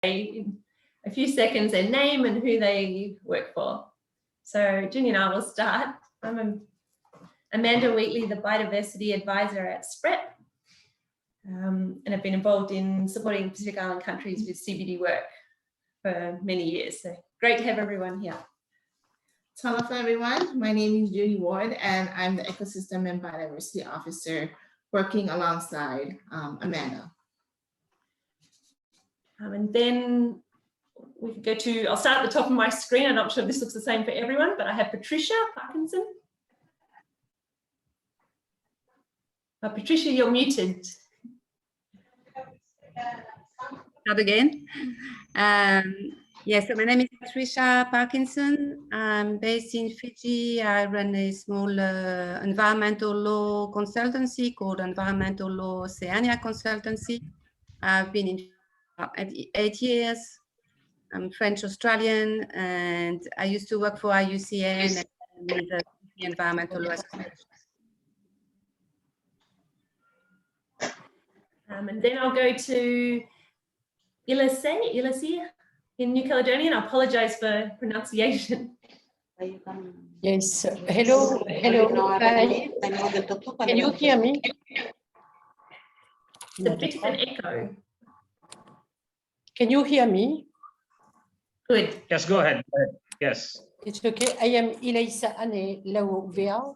in a few seconds their name and who they work for. So Ginny and I will start. I'm Amanda Wheatley, the Biodiversity Advisor at SPREP, and I've been involved in supporting Pacific Island countries with CBD work for many years. So great to have everyone here. Hello everyone, my name is Judy Ward and I'm the Ecosystem and Biodiversity Officer working alongside Amanda. And then we could go to, I'll start at the top of my screen. I'm not sure if this looks the same for everyone, but I have Patricia Parkinson. Patricia, you're muted. Start again. Yes, so my name is Patricia Parkinson. I'm based in Fiji. I run a small environmental law consultancy called Environmental Law Oceania Consultancy. I've been in 8 years. I'm French-Australian, and I used to work for IUCN and with the Environmental Law Association. And then I'll go to Ilase in New Caledonia. I apologize for pronunciation. Yes, hello. Hi. Can you hear me? It's a bit of an echo. Can you hear me? Good. Yes, go ahead. Yes. It's okay. I am Ilaisa Ane Lauvea,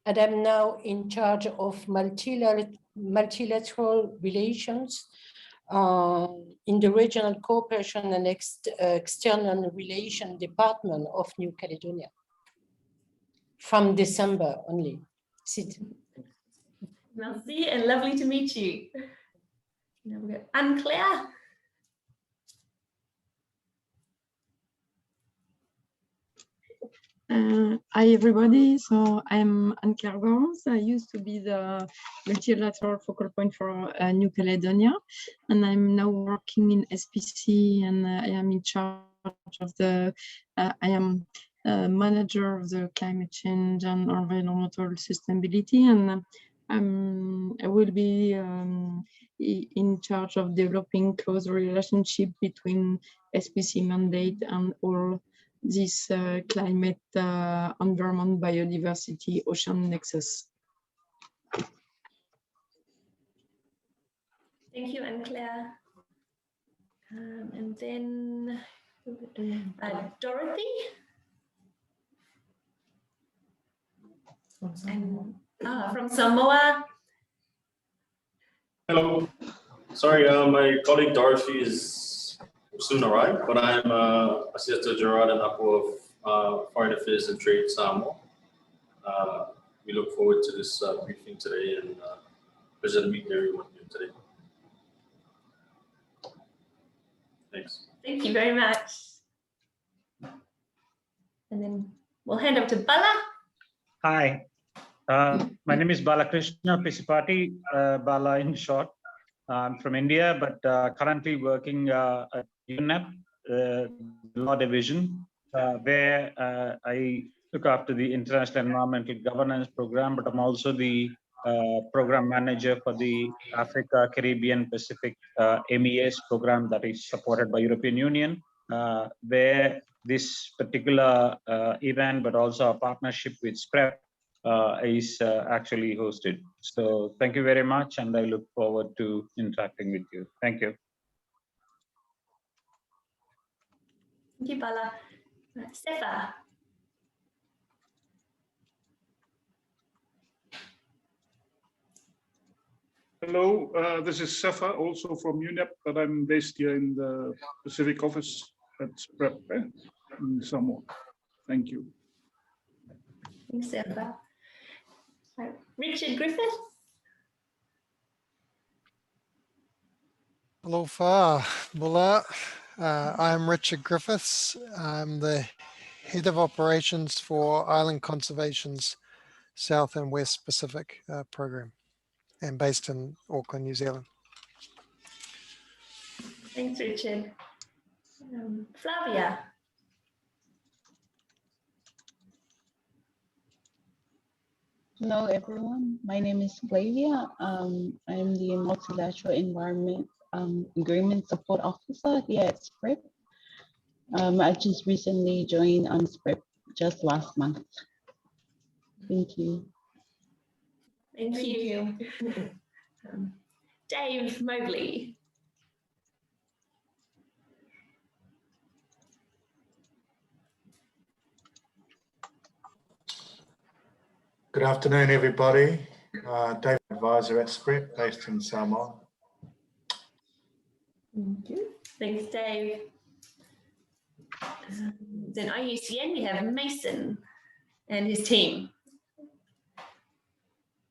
and I'm now in charge of multilateral relations in the Regional Cooperation and External Relations Department of New Caledonia from December only. Merci and lovely to meet you. Now we go Anne-Claire. Hi everybody, so I'm Anne-Claire Gans. I used to be the multilateral focal point for New Caledonia, and I'm now working in SPC, and I am in charge of the, I am manager of the climate change and environmental sustainability, and I will be in charge of developing close relationship between SPC mandate and all this climate, environment, biodiversity, ocean nexus. Thank you, Anne-Claire. And then Dorothy. And from Samoa. Hello. Sorry, my colleague Dorothy is soon arrive, but I'm Assistant General and Apo of Foreign Affairs and Trade Samoa. We look forward to this briefing today and pleasure to meet everyone here today. Thanks. Thank you very much. And then we'll hand over to Bala. Hi. My name is Balakrishna Pisipati, Bala in short. I'm from India, but currently working at UNEP, Law Division, where I look after the International Environmental Governance Program, but I'm also the Program Manager for the Africa, Caribbean, Pacific MEAs program that is supported by European Union, where this particular event, but also a partnership with SPREP, is actually hosted. So thank you very much, and I look forward to interacting with you. Thank you. Thank you, Bala. Sefa. Hello, this is Sefa, also from UNEP, but I'm based here in the Pacific office at SPREP in Samoa. Thank you. Thanks, Sefa. Richard Griffith. Aloha, Bula. I'm Richard Griffiths. I'm the Head of Operations for Island Conservation's South and West Pacific program, and based in Auckland, New Zealand. Thanks, Richard. Flavia. Hello, everyone. My name is Flavia. I'm the Multilateral Environment Agreement Support Officer here at SPRIP. I just recently joined SPRIP just last month. Thank you. Thank you. Dave Mobley. Good afternoon, everybody. David, advisor at SPRIP, based in Samoa. Thank you. Thanks, Dave. Then IUCN, we have Mason and his team.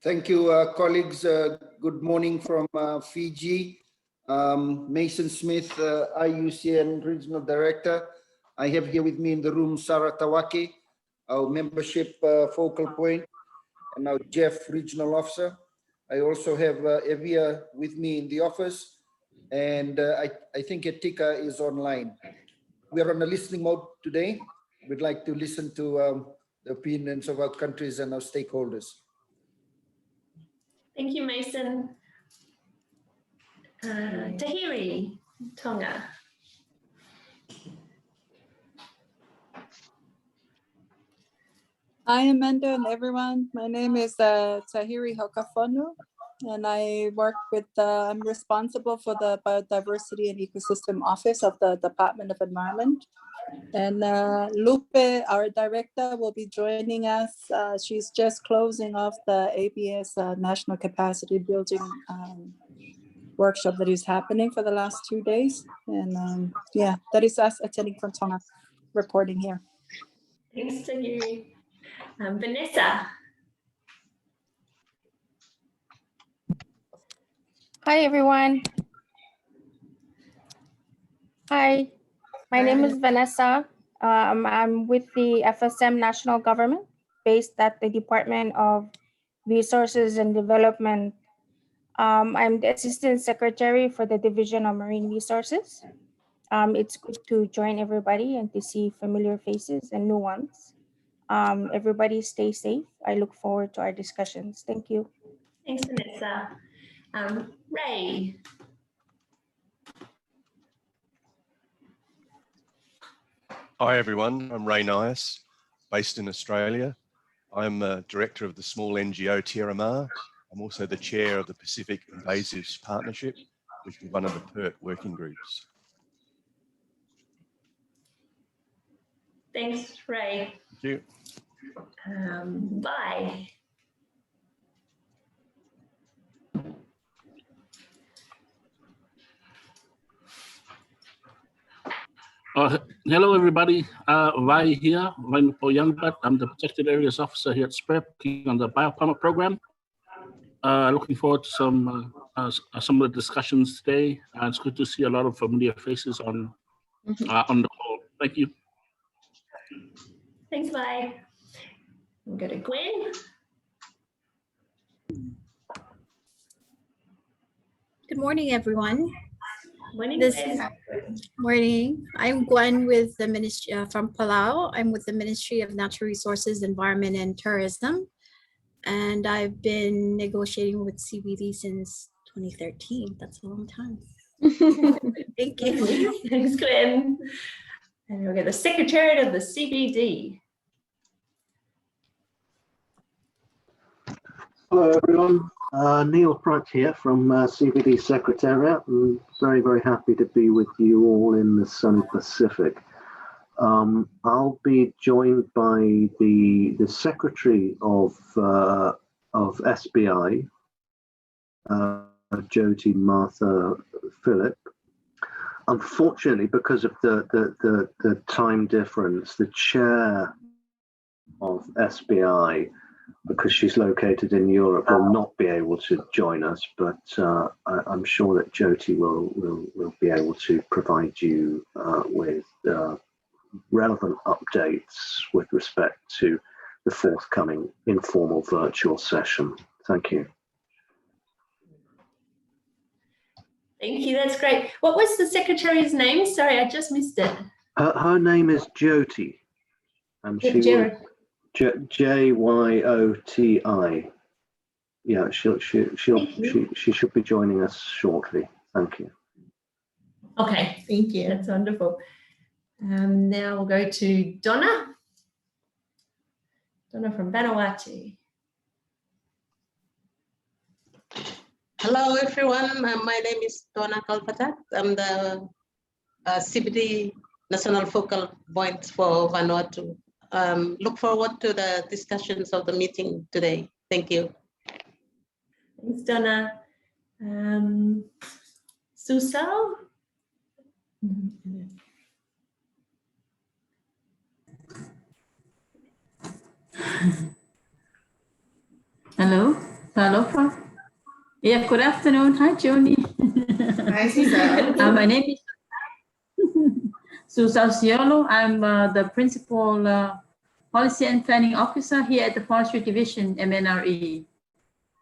Thank you, colleagues. Good morning from Fiji. Mason Smith, IUCN Regional Director. I have here with me in the room Sarah Tawaki, our membership focal point, and now Jeff, Regional Officer. I also have Evia with me in the office, and I think Etika is online. We are on a listening mode today. We'd like to listen to the opinions of our countries and our stakeholders. Thank you, Mason. Tahiri, Tonga. Hi, Amanda and everyone. My name is Tahiri Hokafono, and I work with, I'm responsible for the Biodiversity and Ecosystem Office of the Department of Environment. And Lupe, our director, will be joining us. She's just closing off the ABS National Capacity Building workshop that is happening for the last 2 days. And yeah, that is us attending from Tonga, reporting here. Thanks, Tahiri. Vanessa. Hi, everyone. Hi, my name is Vanessa. I'm with the FSM National Government based at the Department of Resources and Development. I'm the Assistant Secretary for the Division of Marine Resources. It's good to join everybody and to see familiar faces and new ones. Everybody stay safe. I look forward to our discussions. Thank you. Thanks, Vanessa. Ray. Hi, everyone. I'm Ray Nias, based in Australia. I'm director of the small NGO Tierra Mar. I'm also the chair of the Pacific Invasives Partnership, which is one of the PERT working groups. Thanks, Ray. Thank you. Bye. Hello, everybody. Vai here, Vai Poyanbat. I'm the Protected Areas Officer here at SPREP, working on the Biopharma Program. Looking forward to some of the discussions today. It's good to see a lot of familiar faces on the call. Thank you. Thanks, Vai. We'll go to Gwen. Good morning, everyone. Morning, Morning. I'm Gwen with the Ministry from Palau. I'm with the Ministry of Natural Resources, Environment, and Tourism. And I've been negotiating with CBD since 2013. That's a long time. Thank you. Thanks, Gwen. And we'll get the Secretariat of the CBD. Hello, everyone. Neil Pratt here from CBD Secretariat. I'm very, very happy to be with you all in the sunny Pacific. I'll be joined by the Secretary of SBI, Jyoti Martha Phillip. Unfortunately, because of the time difference, the chair of SBI, because she's located in Europe, will not be able to join us, but I'm sure that Jyoti will be able to provide you with relevant updates with respect to the forthcoming informal virtual session. Thank you. Thank you, that's great. What was the Secretary's name? Sorry, I just missed it. Her name is Jyoti, and she will, Jyoti. Yeah, she should be joining us shortly. Thank you. Okay, Thank you. that's wonderful. Now we'll go to Donna. Donna from Vanuatu. Hello, everyone. My name is Donna Kalpatat. I'm the CBD National Focal Point for Vanuatu. Look forward to the discussions of the meeting today. Thank you. Thanks, Donna. Susal? Hello, Talofa. Yeah, good afternoon. Hi, Joni. Hi, Susal. My name is Susal Ciolo. I'm the Principal Policy and Planning Officer here at the Forestry Division, MNRE,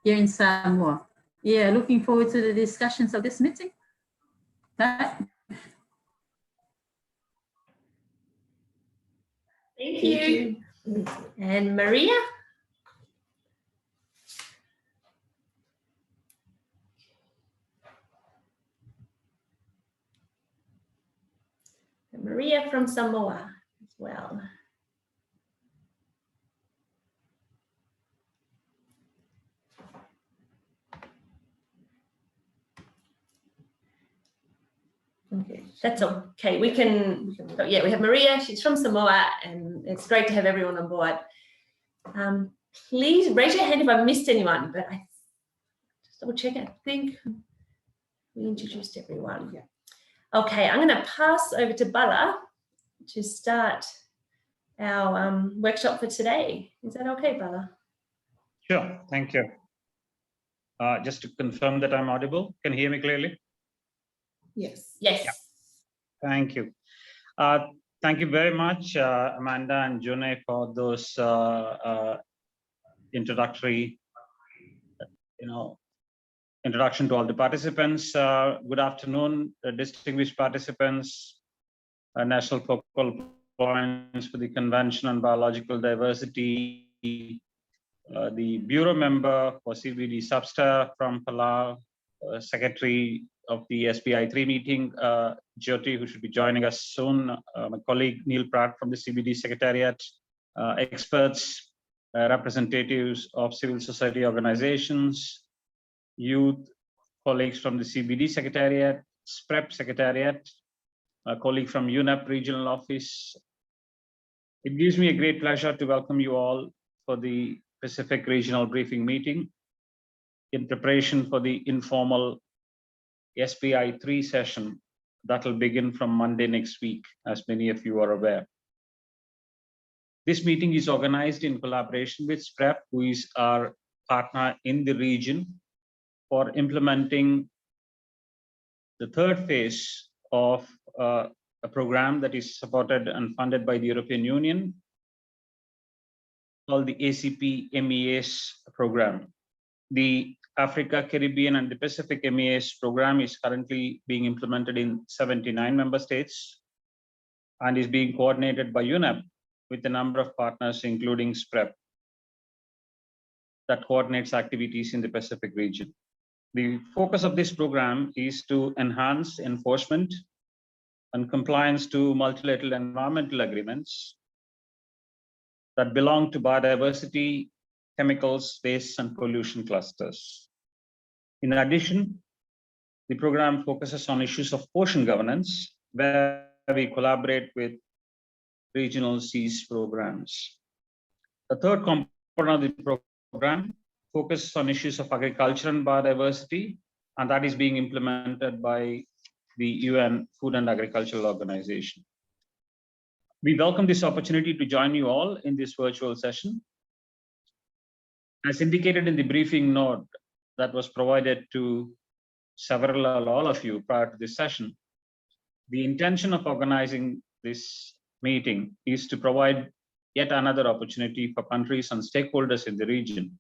here in Samoa. Yeah, looking forward to the discussions of this meeting. Bye. Thank you. And Maria? And Maria from Samoa as well. Okay, that's okay. We can yeah, we have Maria. She's from Samoa, and it's great to have everyone on board. Please raise your hand if I missed anyone, but I just double check. I think we introduced everyone. Yeah. Okay, I'm going to pass over to Bala to start our workshop for today. Is that okay, Bala? Sure, thank you. Just to confirm that I'm audible, can you hear me clearly? Yes. Yes. Yeah. Thank you. Thank you very much, Amanda and June, for those introductory, introduction to all the participants. Good afternoon, distinguished participants, national focal points for the Convention on Biological Diversity, the Bureau member for CBD Substar from Palau, Secretary of the SBI 3 meeting, Jyoti, who should be joining us soon, my colleague Neil Pratt from the CBD Secretariat, experts, representatives of civil society organizations, youth, colleagues from the CBD Secretariat, SPREP Secretariat, a colleague from UNEP Regional Office. It gives me a great pleasure to welcome you all for the Pacific Regional Briefing Meeting in preparation for the informal SBI 3 session that will begin from Monday next week, as many of you are aware. This meeting is organized in collaboration with SPREP, who is our partner in the region for implementing the third phase of a program that is supported and funded by the European Union called the ACP MEAs program. The Africa, Caribbean, and the Pacific MEAs program is currently being implemented in 79 member states and is being coordinated by UNEP with a number of partners, including SPREP, that coordinates activities in the Pacific region. The focus of this program is to enhance enforcement and compliance to multilateral environmental agreements that belong to biodiversity, chemicals, waste, and pollution clusters. In addition, the program focuses on issues of ocean governance, where we collaborate with regional seas programs. The third component of the program focuses on issues of agriculture and biodiversity, and that is being implemented by the UN Food and Agricultural Organization. We welcome this opportunity to join you all in this virtual session. As indicated in the briefing note that was provided to several or all of you prior to this session, the intention of organizing this meeting is to provide yet another opportunity for countries and stakeholders in the region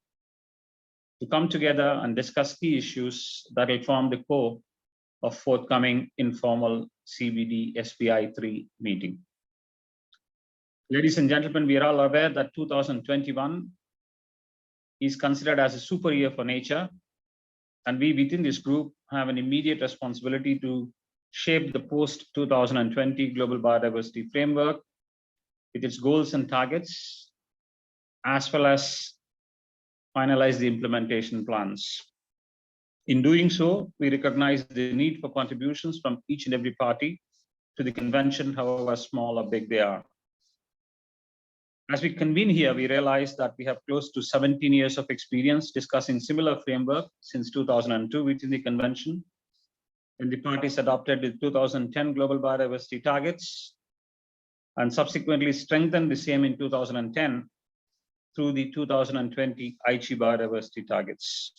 to come together and discuss key issues that will form the core of forthcoming informal CBD SBI 3 meeting. Ladies and gentlemen, we are all aware that 2021 is considered as a super year for nature, and we within this group have an immediate responsibility to shape the post-2020 Global Biodiversity Framework with its goals and targets, as well as finalize the implementation plans. In doing so, we recognize the need for contributions from each and every party to the convention, however small or big they are. As we convene here, we realize that we have close to 17 years of experience discussing similar framework since 2002 within the convention, and the parties adopted the 2010 Global Biodiversity Targets and subsequently strengthened the same in 2010 through the 2020 Aichi Biodiversity Targets.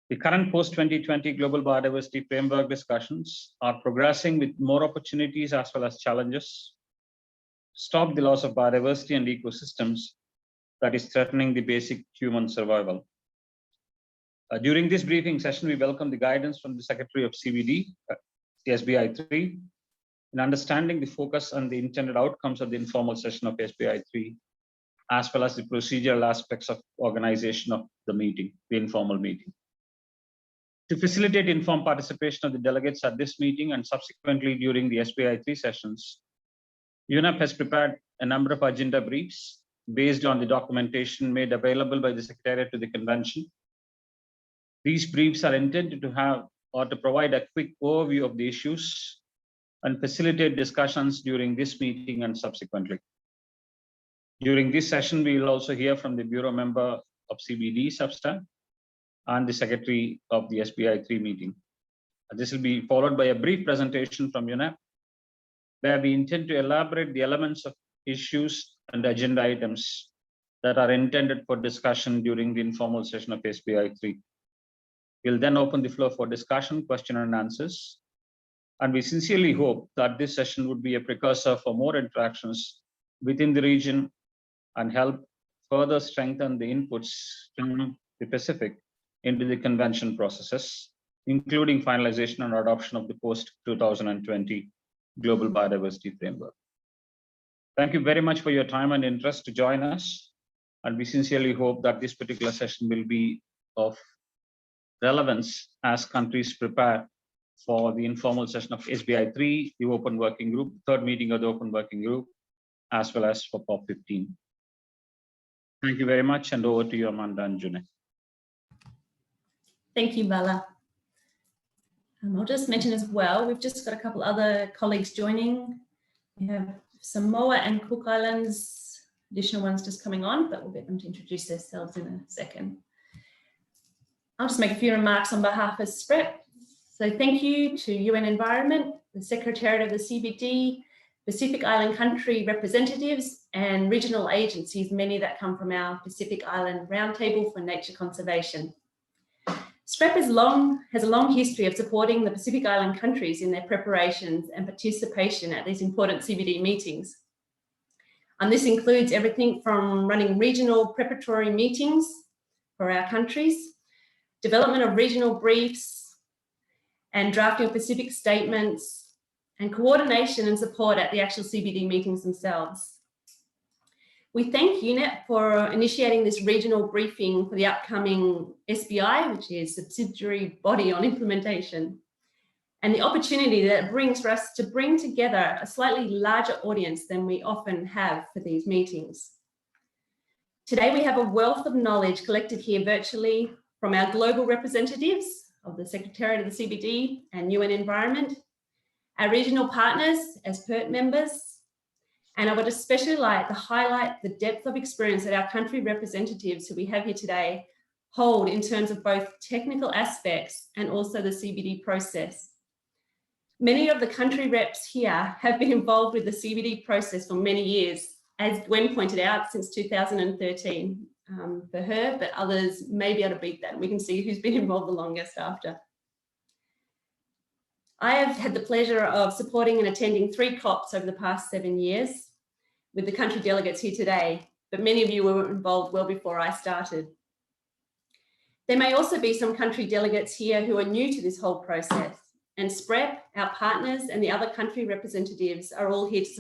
The current post-2020 Global Biodiversity Framework discussions are progressing with more opportunities as well as challenges. Stop the loss of biodiversity and ecosystems that is threatening the basic human survival. During this briefing session, we welcome the guidance from the Secretary of CBD, the SBI 3, in understanding the focus and the intended outcomes of the informal session of SBI 3, as well as the procedural aspects of organization of the meeting, the informal meeting. To facilitate informed participation of the delegates at this meeting and subsequently during the SBI 3 sessions, UNEP has prepared a number of agenda briefs based on the documentation made available by the Secretariat to the convention. These briefs are intended to have or to provide a quick overview of the issues and facilitate discussions during this meeting and subsequently. During this session, we will also hear from the Bureau member of CBD Substan and the Secretary of the SBI 3 meeting. This will be followed by a brief presentation from UNEP, where we intend to elaborate the elements of issues and agenda items that are intended for discussion during the informal session of SBI 3. We'll then open the floor for discussion, question and answers. And we sincerely hope that this session would be a precursor for more interactions within the region and help further strengthen the inputs from the Pacific into the convention processes, including finalization and adoption of the post-2020 Global Biodiversity Framework. Thank you very much for your time and interest to join us. And we sincerely hope that this particular session will be of relevance as countries prepare for the informal session of SBI 3, the Open Working Group, third meeting of the Open Working Group, as well as for COP15. Thank you very much, and over to you, Amanda and June. Thank you, Bala. I'll just mention as well, we've just got a couple other colleagues joining. We have Samoa and Cook Islands, additional ones just coming on, but we'll get them to introduce themselves in a second. I'll just make a few remarks on behalf of SPREP. So thank you to UN Environment, the Secretariat of the CBD, Pacific Island country representatives and regional agencies, many that come from our Pacific Island Roundtable for Nature Conservation. SPREP has a long history of supporting the Pacific Island countries in their preparations and participation at these important CBD meetings. And this includes everything from running regional preparatory meetings for our countries, development of regional briefs, and drafting of Pacific statements, and coordination and support at the actual CBD meetings themselves. We thank UNEP for initiating this regional briefing for the upcoming SBI, which is subsidiary body on implementation, and the opportunity that it brings for us to bring together a slightly larger audience than we often have for these meetings. Today, we have a wealth of knowledge collected here virtually from our global representatives of the Secretariat of the CBD and UN Environment, our regional partners as PERT members, and I would especially like to highlight the depth of experience that our country representatives who we have here today hold in terms of both technical aspects and also the CBD process. Many of the country reps here have been involved with the CBD process for many years, as Gwen pointed out, since 2013 for her, but others may be able to beat that. We can see who's been involved the longest after. I have had the pleasure of supporting and attending 3 COPs over the past 7 years with the country delegates here today, but many of you were involved well before I started. There may also be some country delegates here who are new to this whole process, and SPREP, our partners, and the other country representatives are all here to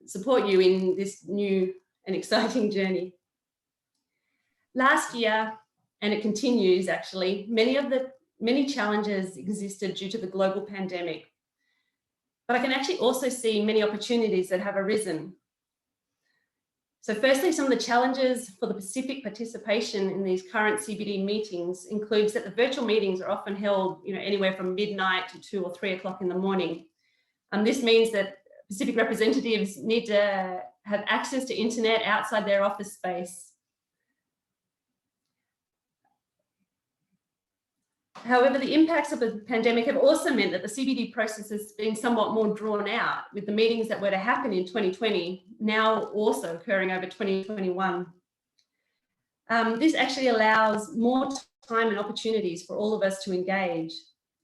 support you in this new and exciting journey. Last year, and it continues actually, many many challenges existed due to the global pandemic, but I can actually also see many opportunities that have arisen. So firstly, some of the challenges for the Pacific participation in these current CBD meetings includes that the virtual meetings are often held, anywhere from midnight to 2 or 3 o'clock in the morning. And this means that Pacific representatives need to have access to internet outside their office space. However, the impacts of the pandemic have also meant that the CBD process has been somewhat more drawn out, with the meetings that were to happen in 2020 now also occurring over 2021. This actually allows more time and opportunities for all of us to engage.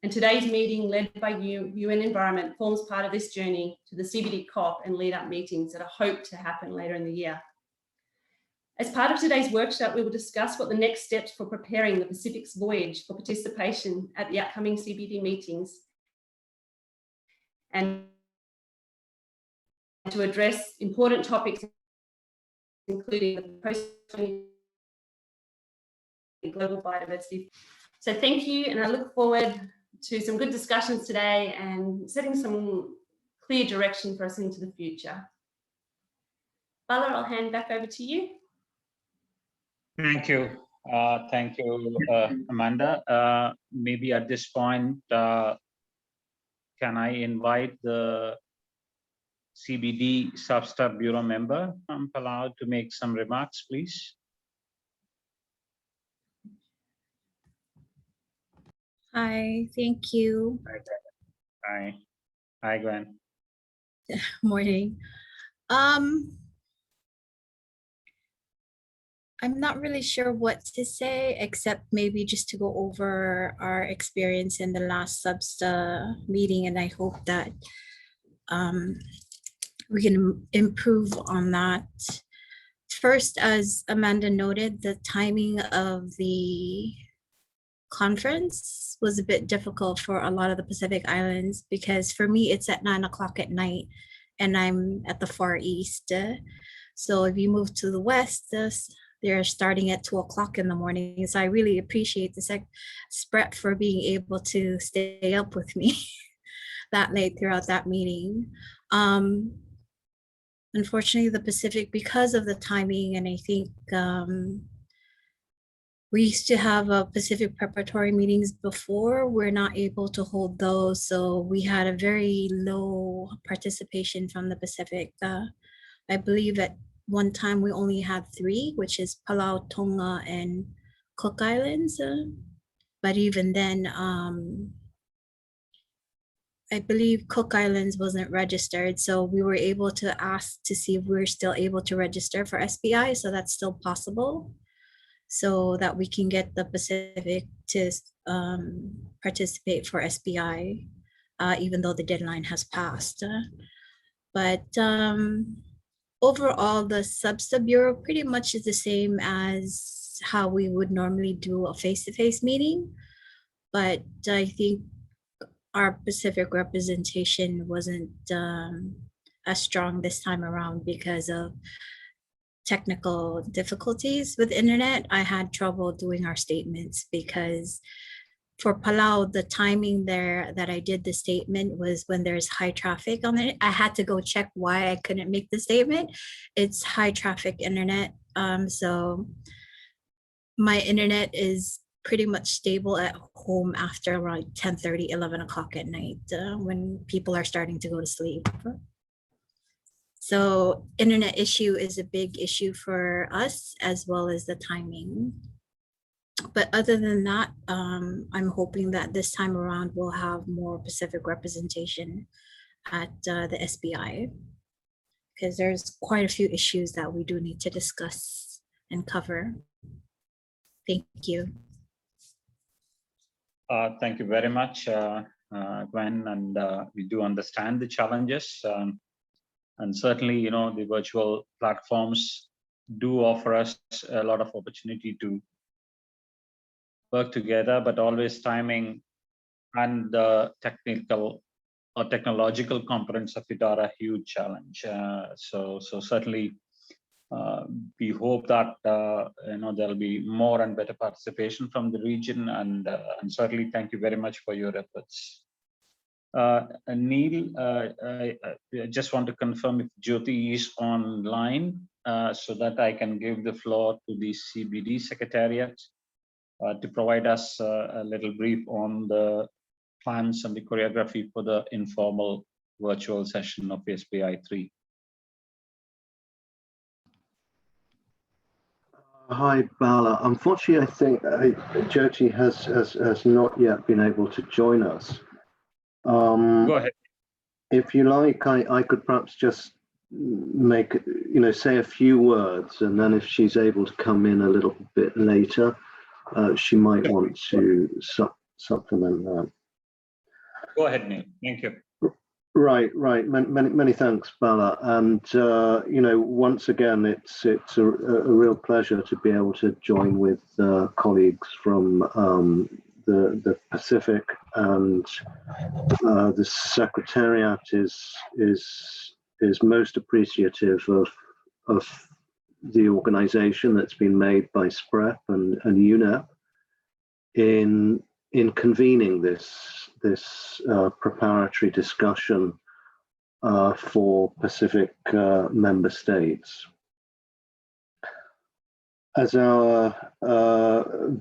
And today's meeting, led by UN Environment, forms part of this journey to the CBD COP and lead-up meetings that are hoped to happen later in the year. As part of today's workshop, we will discuss what the next steps for preparing the Pacific's voyage for participation at the upcoming CBD meetings and to address important topics, including the post-2020 Global Biodiversity. So thank you, and I look forward to some good discussions today and setting some clear direction for us into the future. Bala, I'll hand back over to you. Thank you. Thank you, Amanda. Maybe at this point, can I invite the CBD Substab Bureau member from Palau to make some remarks, please? Hi, thank you. Hi. Hi, Gwen. Morning. I'm not really sure what to say, except maybe just to go over our experience in the last SUBSTA meeting, and I hope that we can improve on that. First, as Amanda noted, the timing of the conference was a bit difficult for a lot of the Pacific Islands, because for me, it's at 9 o'clock at night and I'm at the Far East. So if you move to the West, they're starting at 2 o'clock in the morning. So I really appreciate the SPREP for being able to stay up with me that late throughout that meeting. Unfortunately, the Pacific, because of the timing, and I think we used to have Pacific preparatory meetings before, we're not able to hold those. So we had a very low participation from the Pacific. I believe at one time we only had 3, which is Palau, Tonga, and Cook Islands. But even then, I believe Cook Islands wasn't registered. So we were able to ask to see if we're still able to register for SBI. So that's still possible, so that we can get the Pacific to participate for SBI, even though the deadline has passed. But overall, the SUBSTA Bureau pretty much is the same as how we would normally do a face-to-face meeting. But I think our Pacific representation wasn't as strong this time around because of technical difficulties with internet. I had trouble doing our statements because for Palau, the timing there that I did the statement was when there's high traffic on it. I had to go check why I couldn't make the statement. It's high traffic internet. So my internet is pretty much stable at home after around 10:30, 11 o'clock at night when people are starting to go to sleep. So internet issue is a big issue for us, as well as the timing. But other than that, I'm hoping that this time around we'll have more Pacific representation at the SBI, because there's quite a few issues that we do need to discuss and cover. Thank you. Thank you very much, Gwen, and we do understand the challenges. And certainly, the virtual platforms do offer us a lot of opportunity to work together, but always timing and the technical or technological components of it are a huge challenge. So certainly We hope that there'll be more and better participation from the region, and certainly thank you very much for your efforts. Neil, I just want to confirm if Jyoti is online so that I can give the floor to the CBD Secretariat to provide us a little brief on the plans and the choreography for the informal virtual session of SBI 3. Hi, Bala. Unfortunately, I think Jyoti has not yet been able to join us. Go ahead. If you like, I could perhaps just make, say a few words, and then if she's able to come in a little bit later, she might want to supplement that. Go ahead, Neil. Thank you. Right. Many thanks, Bala. And once again, it's a real pleasure to be able to join with colleagues from the Pacific, and the Secretariat is most appreciative of the organisation that's been made by SPREP and UNEP in convening this preparatory discussion for Pacific member states. As our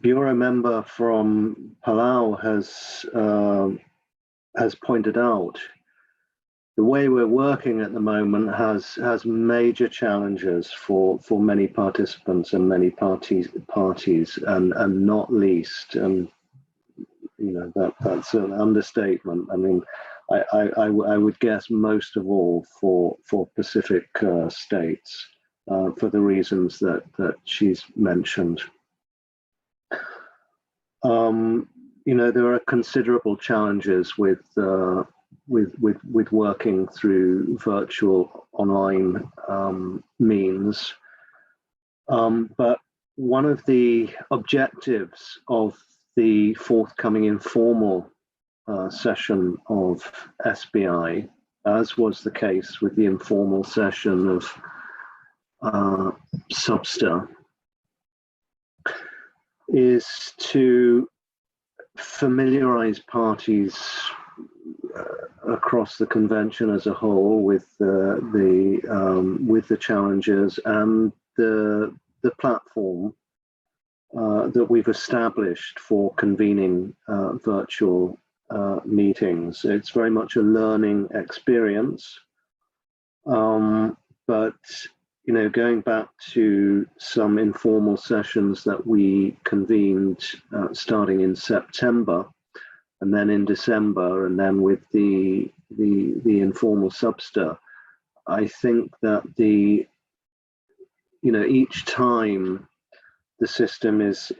Bureau member from Palau has pointed out, the way we're working at the moment has major challenges for many participants and many parties, and not least, and that's an understatement. I mean, I would guess most of all for Pacific states, for the reasons that she's mentioned. There are considerable challenges with working through virtual online means, but one of the objectives of the forthcoming informal session of SBI, as was the case with the informal session of SBSTA, is to familiarize parties across the convention as a whole with the challenges and the platform that we've established for convening virtual meetings. It's very much a learning experience, but going back to some informal sessions that we convened starting in September, and then in December, and then with the informal SBSTA, I think that each time the system is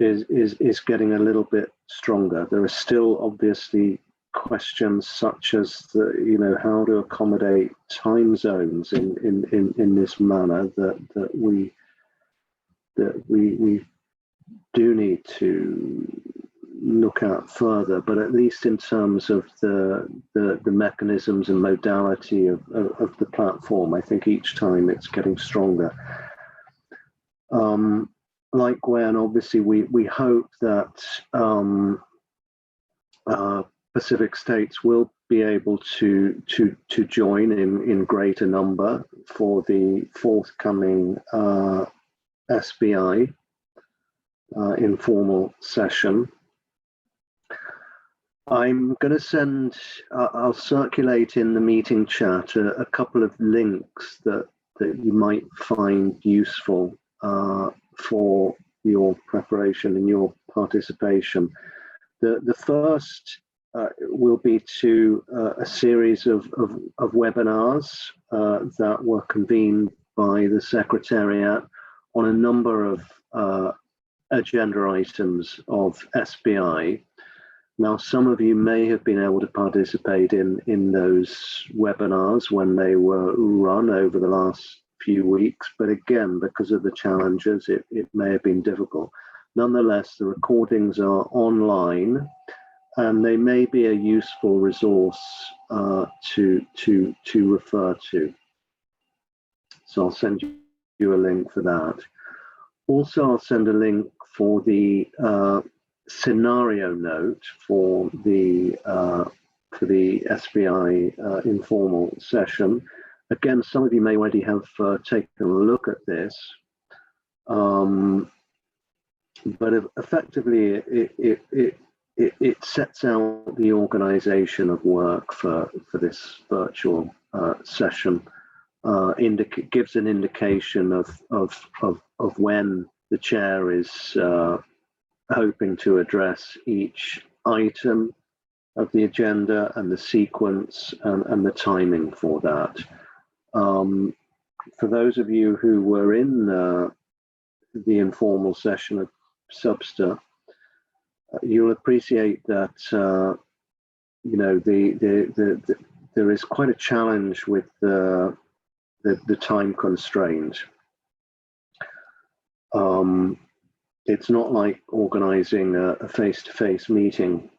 getting a little bit stronger. There are still obviously questions such as how to accommodate time zones in this manner that we do need to look at further, but at least in terms of the mechanisms and modality of the platform, I think each time it's getting stronger. Like Gwen, obviously we hope that Pacific states will be able to join in greater number for the forthcoming SBI informal session. I'm going to I'll circulate in the meeting chat a couple of links that you might find useful for your preparation and your participation. The first will be to a series of webinars that were convened by the Secretariat on a number of agenda items of SBI. Now, some of you may have been able to participate in those webinars when they were run over the last few weeks, but again, because of the challenges, it may have been difficult. Nonetheless, the recordings are online, and they may be a useful resource to refer to. So I'll send you you a link for that. Also, I'll send a link for the scenario note for the SBI informal session. Again, some of you may already have taken a look at this, but effectively it sets out the organization of work for this virtual session. Gives an indication of when the chair is hoping to address each item of the agenda and the sequence and the timing for that. For those of you who were in the informal session of Substa, you'll appreciate that you know there is quite a challenge with the time constraint. It's not like organizing a face-to-face meeting,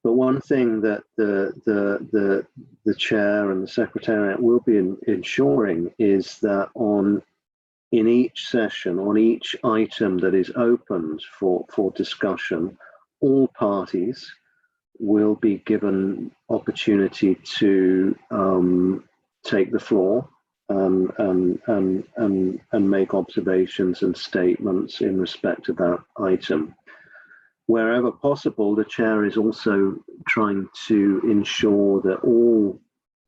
but one thing that the chair and the secretariat will be ensuring is that in each session, on each item that is opened for discussion, all parties will be given opportunity to take the floor and make observations and statements in respect of that item. Wherever possible, the chair is also trying to ensure that all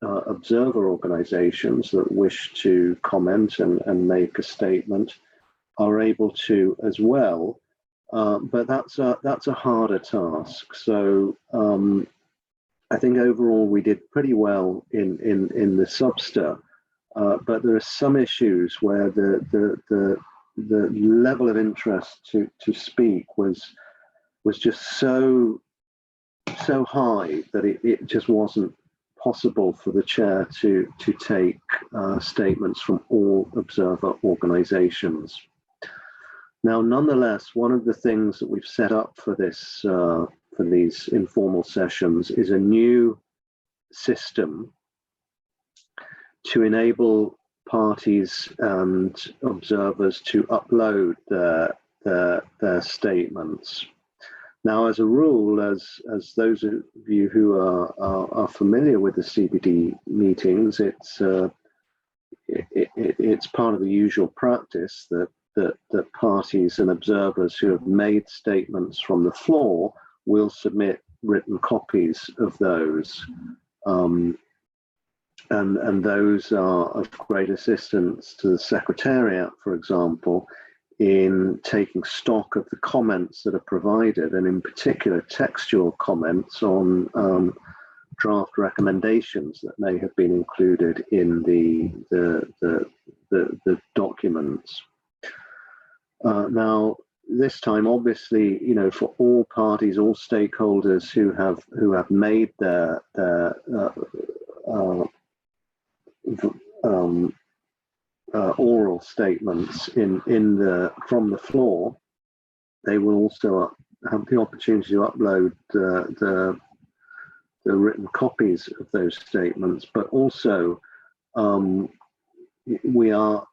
observer organizations that wish to comment and make a statement are able to as well. But that's a harder task. So I think overall we did pretty well in the Substa, but there are some issues where the level of interest to speak was just so high that it just wasn't possible for the chair to take statements from all observer organizations. Now, nonetheless, one of the things that we've set up for this for these informal sessions is a new system to enable parties and observers to upload their statements. Now, as a rule, as those of you who are familiar with the CBD meetings, it's part of the usual practice that parties and observers who have made statements from the floor will submit written copies of those. And those are of great assistance to the Secretariat, for example, in taking stock of the comments that are provided, and in particular textual comments on draft recommendations that may have been included in the documents. Now, this time, obviously, you know, for all parties, all stakeholders who have made their oral statements from the floor, they will also have the opportunity to upload the written copies of those statements, but also we are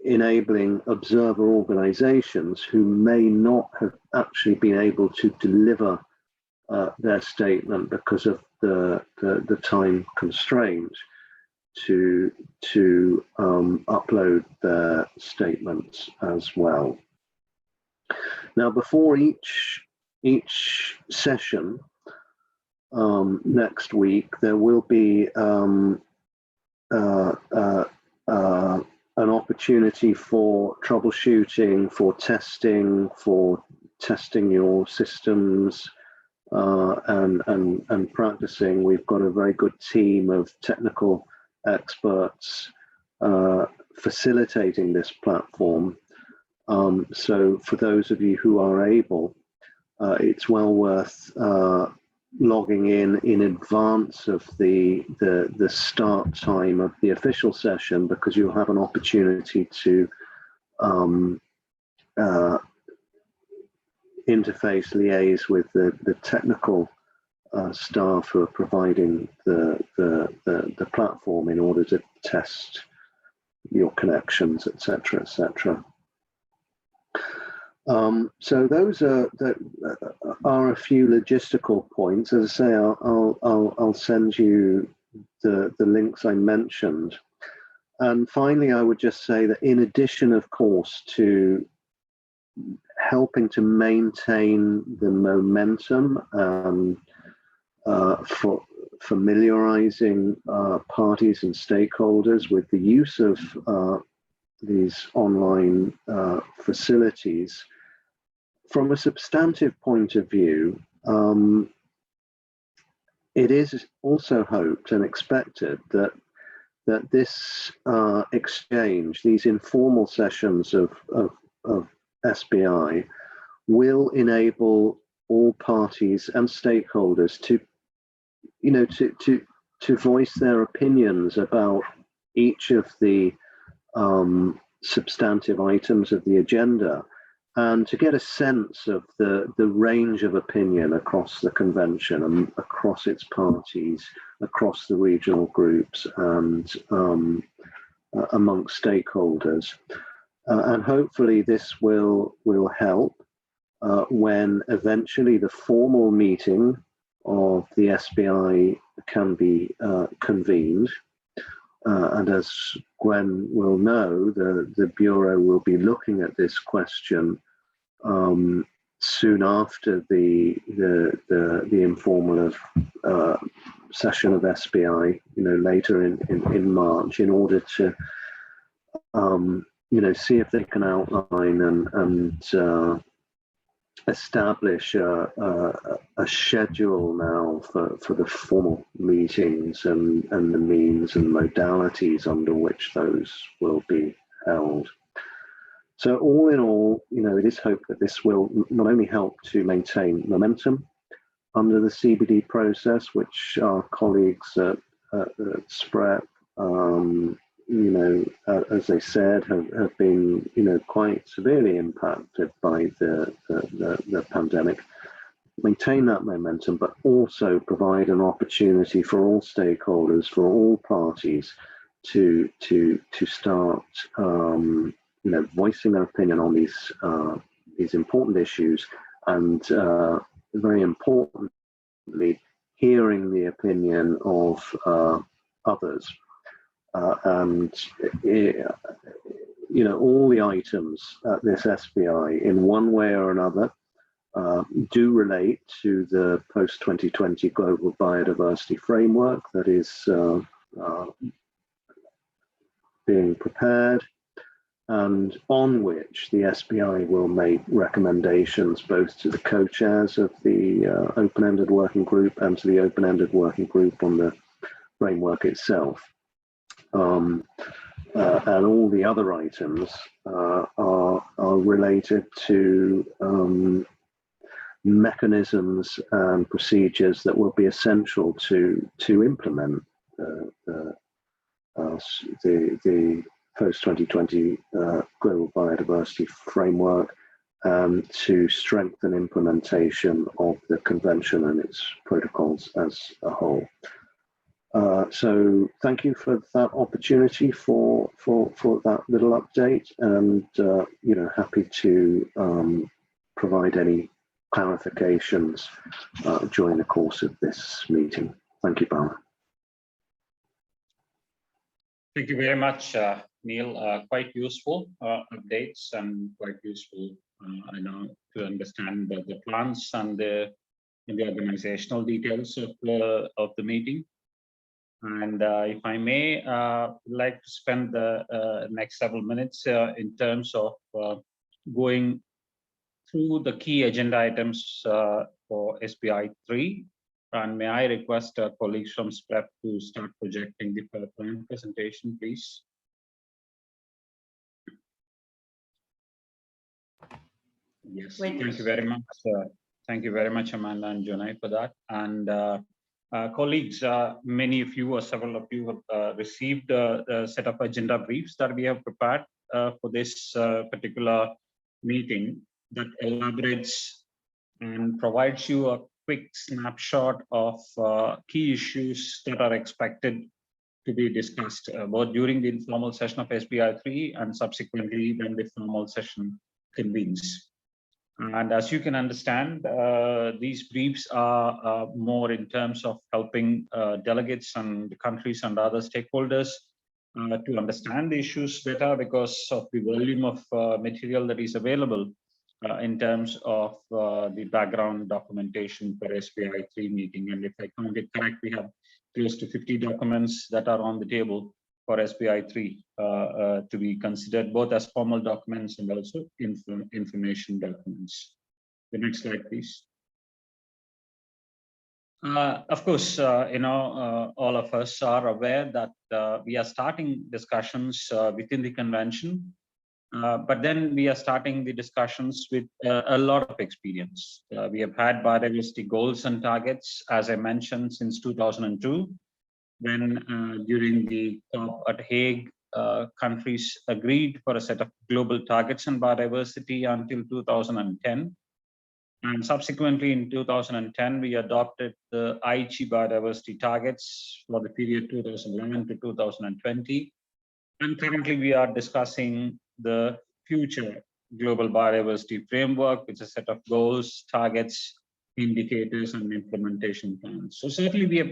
enabling observer organizations who may not have actually been able to deliver their statement because of the time constraint to upload their statements as well. Now, before each session next week, there will be an opportunity for troubleshooting, for testing your systems, and practicing. We've got a very good team of technical experts facilitating this platform. So for those of you who are able, it's well worth logging in advance of the start time of the official session, because you'll have an opportunity to interface, liaise with the technical staff who are providing the platform in order to test your connections, etc., etc. So those are a few logistical points. As I say, I'll send you the links I mentioned. And finally, I would just say that in addition, of course, to helping to maintain the momentum for familiarizing parties and stakeholders with the use of these online facilities, from a substantive point of view, it is also hoped and expected that this exchange, these informal sessions of SBI, will enable all parties and stakeholders to, to voice their opinions about each of the substantive items of the agenda, and to get a sense of the range of opinion across the convention and across its parties, across the regional groups, and amongst stakeholders. And hopefully this will help when eventually the formal meeting of the SBI can be convened. And as Gwen will know, the Bureau will be looking at this question soon after the informal session of SBI, later in March, in order to see if they can outline and establish a schedule now for the formal meetings and the means and modalities under which those will be held. So all in all, it is hoped that this will not only help to maintain momentum under the CBD process, which our colleagues at SPREP, as they said, have been, quite severely impacted by the pandemic, maintain that momentum, but also provide an opportunity for all stakeholders, for all parties to start, voicing their opinion on these important issues, and very importantly, hearing the opinion of others. And all the items at this SBI, in one way or another, do relate to the post-2020 Global Biodiversity Framework that is being prepared, and on which the SBI will make recommendations both to the co-chairs of the open-ended working group and to the open-ended working group on the framework itself. And all the other items are related to mechanisms and procedures that will be essential to implement the post-2020 Global Biodiversity Framework, and to strengthen implementation of the convention and its protocols as a whole. So thank you for that opportunity for that little update, and happy to provide any clarifications during the course of this meeting. Thank you, Bala. Thank you very much, Neil. Quite useful updates, and quite useful, I know, to understand the plans and the organizational details of the meeting. And if I may, like to spend the next several minutes in terms of going through the key agenda items for SBI 3. And may I request colleagues from SPREP to start projecting the PowerPoint presentation, please. Yes, thank you very much. Thank you very much, Amanda and Jonai, for that. And colleagues, many of you or several of you have received a set of agenda briefs that we have prepared for this particular meeting, that elaborates and provides you a quick snapshot of key issues that are expected to be discussed both during the informal session of SBI 3 and subsequently when the formal session convenes. And as you can understand, these briefs are more in terms of helping delegates and countries and other stakeholders to understand the issues better because of the volume of material that is available in terms of the background documentation for SBI 3 meeting. And if I count it correct, we have close to 50 documents that are on the table for SBI 3 to be considered both as formal documents and also information documents. The next slide, please. Of course, all of us are aware that we are starting discussions within the convention, but then we are starting the discussions with a lot of experience. We have had biodiversity goals and targets, as I mentioned, since 2002. When during the COP at Hague, countries agreed for a set of global targets on biodiversity until 2010. And subsequently in 2010, we adopted the Aichi biodiversity targets for the period 2011 to 2020. And currently we are discussing the future Global Biodiversity Framework, which is a set of goals, targets, indicators, and implementation plans. So certainly we have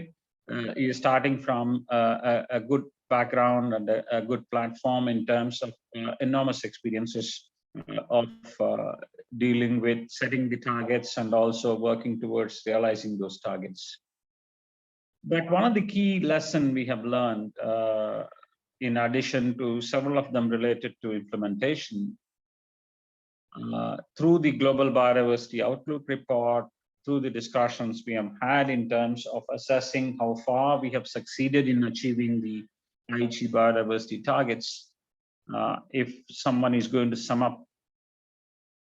you're starting from a good background and a good platform in terms of enormous experiences of dealing with setting the targets and also working towards realizing those targets. But one of the key lessons we have learned, in addition to several of them related to implementation, through the Global Biodiversity Outlook report, through the discussions we have had in terms of assessing how far we have succeeded in achieving the Aichi biodiversity targets. If someone is going to sum up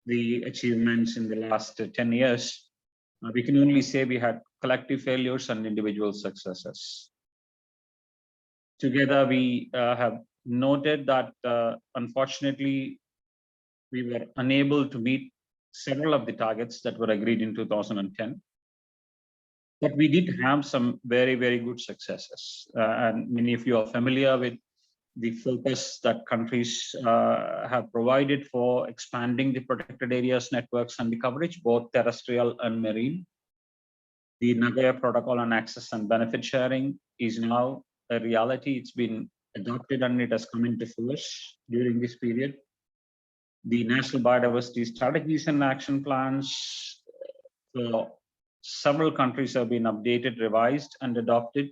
the achievements in the last 10 years, we can only say we had collective failures and individual successes. Together, we have noted that unfortunately, we were unable to meet several of the targets that were agreed in 2010. But we did have some very, very good successes. And many of you are familiar with the focus that countries have provided for expanding the protected areas networks and the coverage, both terrestrial and marine. The Nagoya Protocol on Access and Benefit Sharing is now a reality. It's been adopted and it has come into force during this period. The national biodiversity strategies and action plans for several countries have been updated, revised, and adopted.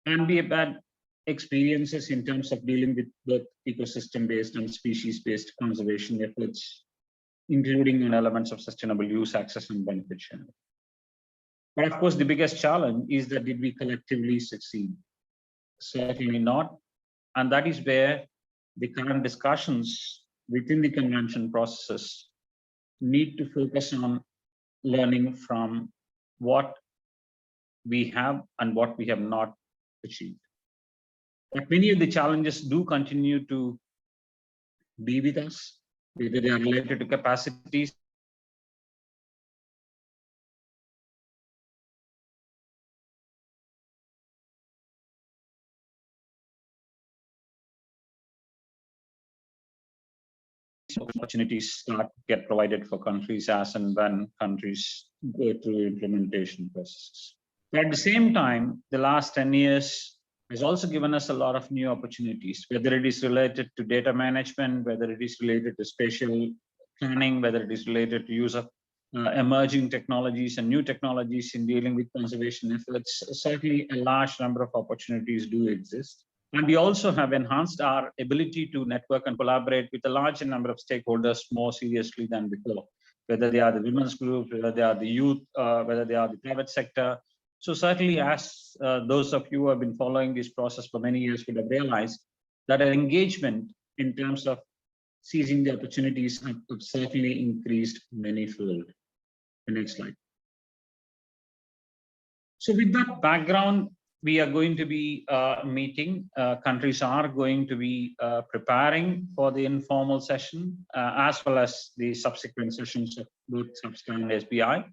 And we have had experiences in terms of dealing with both ecosystem-based and species-based conservation efforts, including in elements of sustainable use, access, and benefit sharing. But of course, the biggest challenge is that did we collectively succeed? Certainly not. And that is where the current discussions within the convention processes need to focus on learning from what we have and what we have not achieved. But many of the challenges do continue to be with us, whether they are related to capacities, opportunities start get provided for countries as and when countries go through implementation processes. But at the same time, the last 10 years has also given us a lot of new opportunities, whether it is related to data management, whether it is related to spatial planning, whether it is related to use of emerging technologies and new technologies in dealing with conservation efforts. Certainly a large number of opportunities do exist. And we also have enhanced our ability to network and collaborate with a larger number of stakeholders more seriously than before, whether they are the women's group, whether they are the youth, whether they are the private sector. So certainly, as those of you who have been following this process for many years would have realized that our engagement in terms of seizing the opportunities have certainly increased manifold. The next slide. So with that background, we are going to be meeting, countries are going to be preparing for the informal session, as well as the subsequent sessions of both SBI and SBI,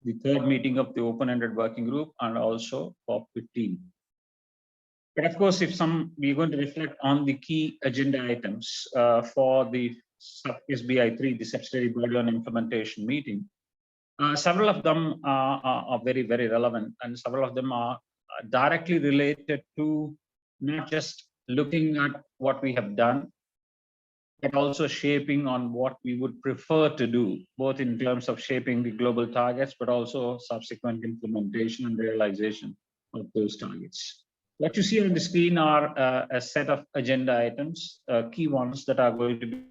the third meeting of the open-ended working group, and also COP15. But of course, we're going to reflect on the key agenda items for the SBI 3, the Subsidiary Body on Implementation meeting. Several of them are very, very relevant, and several of them are directly related to not just looking at what we have done, but also shaping on what we would prefer to do, both in terms of shaping the global targets, but also subsequent implementation and realization of those targets. What you see on the screen are a set of agenda items, key ones that are going to be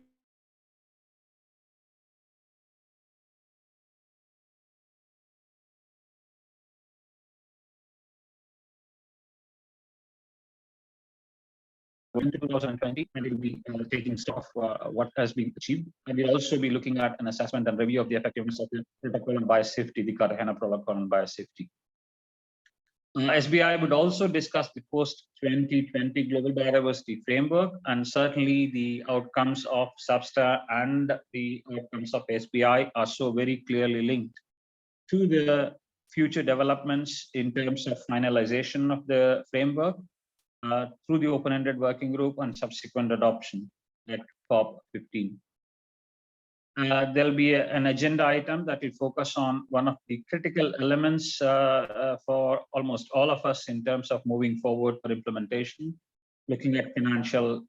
in 2020, and it will be taking stock of what has been achieved. And we'll also be looking at an assessment and review of the effectiveness of the protocol on biosafety, the Cartagena protocol on biosafety. SBI would also discuss the post-2020 Global Biodiversity Framework, and certainly the outcomes of SBSTA and the outcomes of SBI are so very clearly linked to the future developments in terms of finalization of the framework through the open-ended working group and subsequent adoption at COP 15. There'll be an agenda item that will focus on one of the critical elements for almost all of us in terms of moving forward for implementation, looking at financial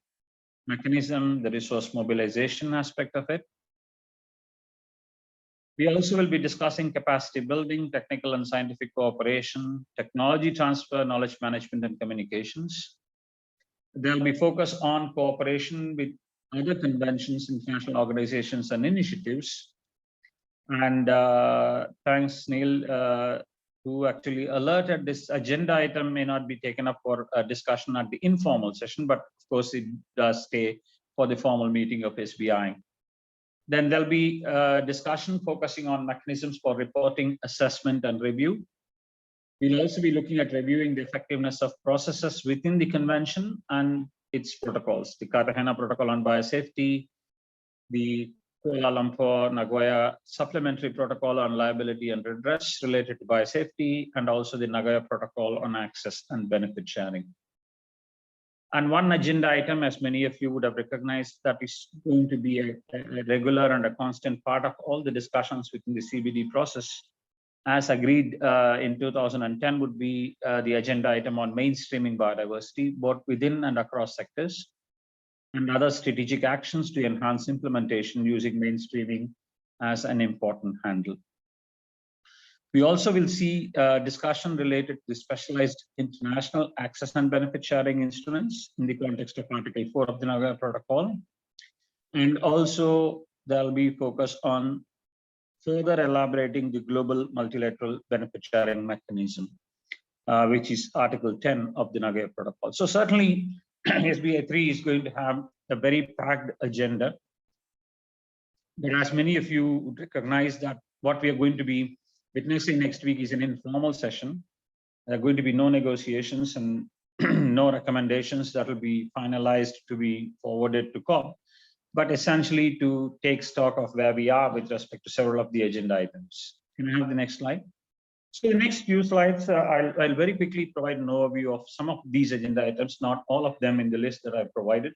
mechanism, the resource mobilization aspect of it. We also will be discussing capacity building, technical and scientific cooperation, technology transfer, knowledge management, and communications. There'll be focus on cooperation with other conventions, international organizations, and initiatives. And thanks, Neil, who actually alerted this agenda item may not be taken up for a discussion at the informal session, but of course it does stay for the formal meeting of SBI. Then there'll be a discussion focusing on mechanisms for reporting, assessment, and review. We'll also be looking at reviewing the effectiveness of processes within the convention and its protocols, the Cartagena Protocol on Biosafety, the Kuala Lumpur Nagoya Supplementary Protocol on Liability and Redress related to biosafety, and also the Nagoya Protocol on Access and Benefit Sharing. And one agenda item, as many of you would have recognized, that is going to be a regular and a constant part of all the discussions within the CBD process, as agreed in 2010, would be the agenda item on mainstreaming biodiversity, both within and across sectors, and other strategic actions to enhance implementation using mainstreaming as an important handle. We also will see discussion related to specialized international access and benefit sharing instruments in the context of Article 4 of the Nagoya Protocol. And also there'll be focus on further elaborating the global multilateral benefit sharing mechanism, which is Article 10 of the Nagoya Protocol. So certainly SBI 3 is going to have a very packed agenda. But as many of you would recognize, that what we are going to be witnessing next week is an informal session. There are going to be no negotiations and no recommendations that will be finalized to be forwarded to COP, but essentially to take stock of where we are with respect to several of the agenda items. Can I have the next slide? So the next few slides, I'll very quickly provide an overview of some of these agenda items, not all of them in the list that I've provided,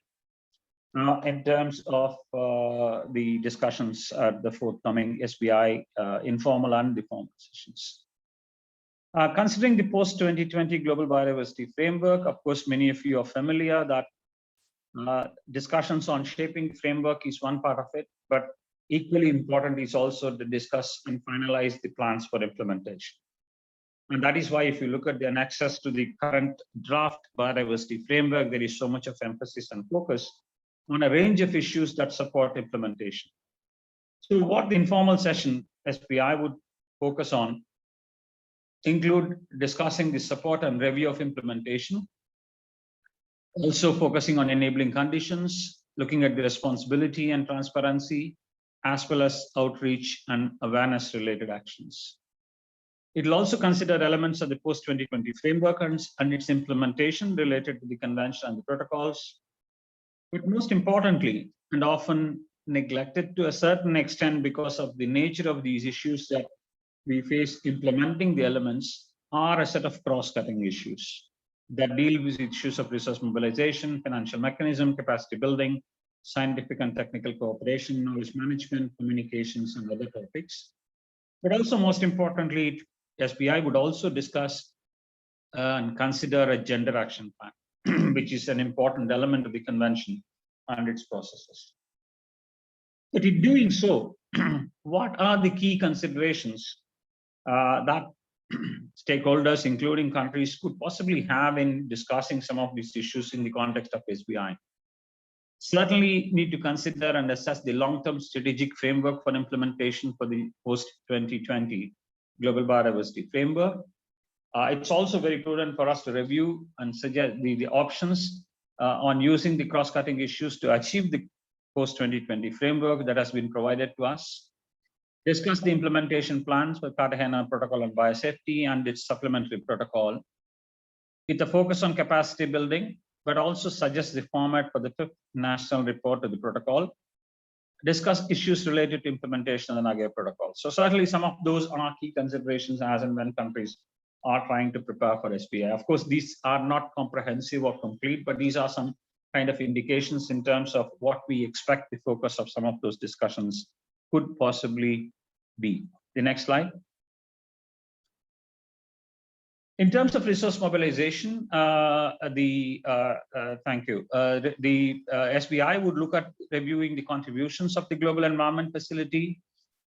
in terms of the discussions at the forthcoming SBI informal and the formal sessions. Considering the post-2020 Global Biodiversity Framework, of course, many of you are familiar that discussions on shaping framework is one part of it, but equally important is also to discuss and finalize the plans for implementation. And that is why if you look at the annexes to the current draft biodiversity framework, there is so much of emphasis and focus on a range of issues that support implementation. So what the informal session SBI would focus on include discussing the support and review of implementation, also focusing on enabling conditions, looking at the responsibility and transparency, as well as outreach and awareness related actions. It will also consider elements of the post-2020 framework and its implementation related to the convention and the protocols. But most importantly, and often neglected to a certain extent because of the nature of these issues that we face implementing the elements, are a set of cross-cutting issues. that deal with issues of resource mobilization, financial mechanism, capacity building, scientific and technical cooperation, knowledge management, communications, and other topics. But also, most importantly, SBI would also discuss and consider a gender action plan, which is an important element of the convention and its processes. But in doing so, what are the key considerations that stakeholders, including countries, could possibly have in discussing some of these issues in the context of SBI? Certainly need to consider and assess the long-term strategic framework for implementation for the post-2020 Global Biodiversity Framework. It's also very prudent for us to review and suggest the options on using the cross-cutting issues to achieve the post-2020 framework that has been provided to us. Discuss the implementation plans for Cartagena Protocol on Biosafety and its supplementary protocol, with a focus on capacity building, but also suggest the format for the 5th national report to the protocol. Discuss issues related to implementation of the Nagoya Protocol. So certainly some of those are key considerations as and when countries are trying to prepare for SBI. Of course, these are not comprehensive or complete, but these are some kind of indications in terms of what we expect the focus of some of those discussions could possibly be. The next slide. In terms of resource mobilization, thank you. The SBI would look at reviewing the contributions of the Global Environment Facility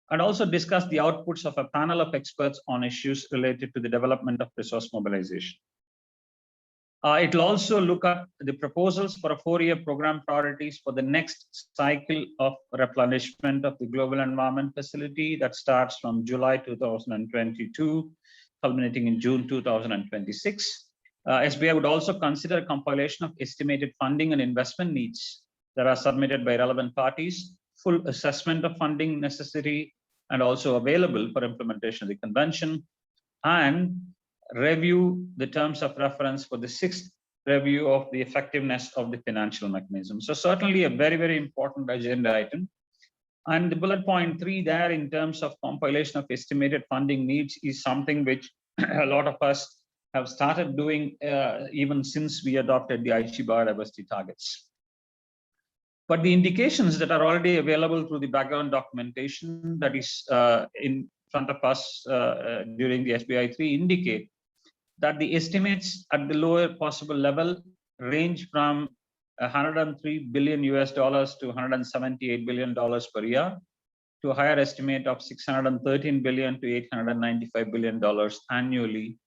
and also discuss the outputs of a panel of experts on issues related to the development of resource mobilization. It will also look at the proposals for a 4-year program priorities for the next cycle of replenishment of the Global Environment Facility that starts from July 2022, culminating in June 2026. SBI would also consider a compilation of estimated funding and investment needs that are submitted by relevant parties, full assessment of funding necessary and also available for implementation of the convention, and review the terms of reference for the 6th review of the effectiveness of the financial mechanism. So certainly a very, very important agenda item. And the bullet point 3 there in terms of compilation of estimated funding needs is something which a lot of us have started doing even since we adopted the Aichi biodiversity targets. But the indications that are already available through the background documentation that is in front of us during the SBI 3 indicate that the estimates at the lower possible level range from $103 billion US to $178 billion per year, to a higher estimate of $613 billion to $895 billion annually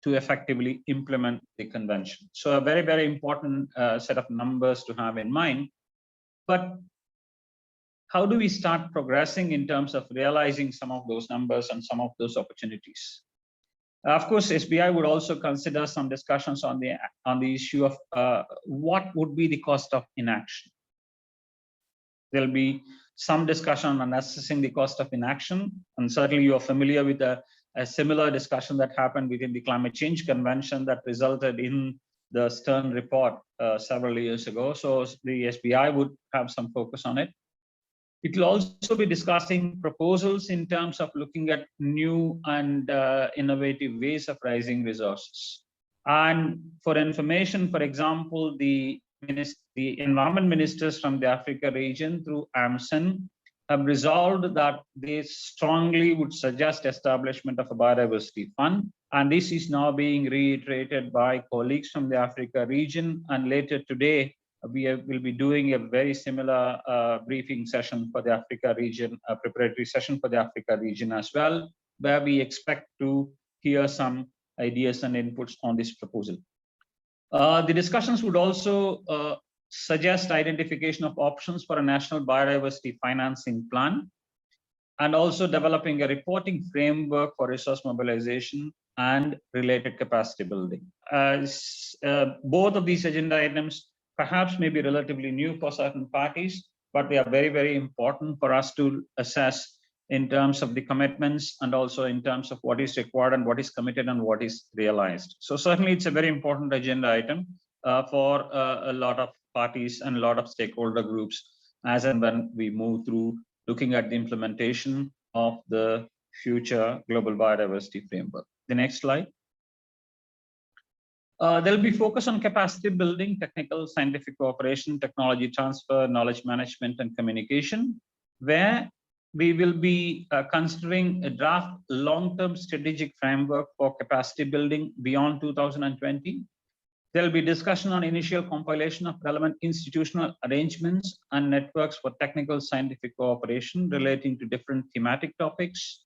to effectively implement the convention. So a very, very important set of numbers to have in mind. But how do we start progressing in terms of realizing some of those numbers and some of those opportunities? Of course, SBI would also consider some discussions on the issue of what would be the cost of inaction. There'll be some discussion on assessing the cost of inaction, and certainly you are familiar with a similar discussion that happened within the Climate Change Convention that resulted in the Stern report several years ago. So the SBI would have some focus on it. It will also be discussing proposals in terms of looking at new and innovative ways of raising resources. And for information, for example, the environment ministers from the Africa region through AMSEN have resolved that they strongly would suggest establishment of a biodiversity fund. And this is now being reiterated by colleagues from the Africa region. And later today, we will be doing a very similar briefing session for the Africa region, a preparatory session for the Africa region as well, where we expect to hear some ideas and inputs on this proposal. The discussions would also suggest identification of options for a national biodiversity financing plan, and also developing a reporting framework for resource mobilization and related capacity building. Both of these agenda items perhaps may be relatively new for certain parties, but they are very, very important for us to assess in terms of the commitments and also in terms of what is required and what is committed and what is realized. So certainly it's a very important agenda item for a lot of parties and a lot of stakeholder groups as and when we move through looking at the implementation of the future Global Biodiversity Framework. The next slide. There'll be focus on capacity building, technical, scientific cooperation, technology transfer, knowledge management, and communication, where we will be considering a draft long-term strategic framework for capacity building beyond 2020. There'll be discussion on initial compilation of relevant institutional arrangements and networks for technical scientific cooperation relating to different thematic topics.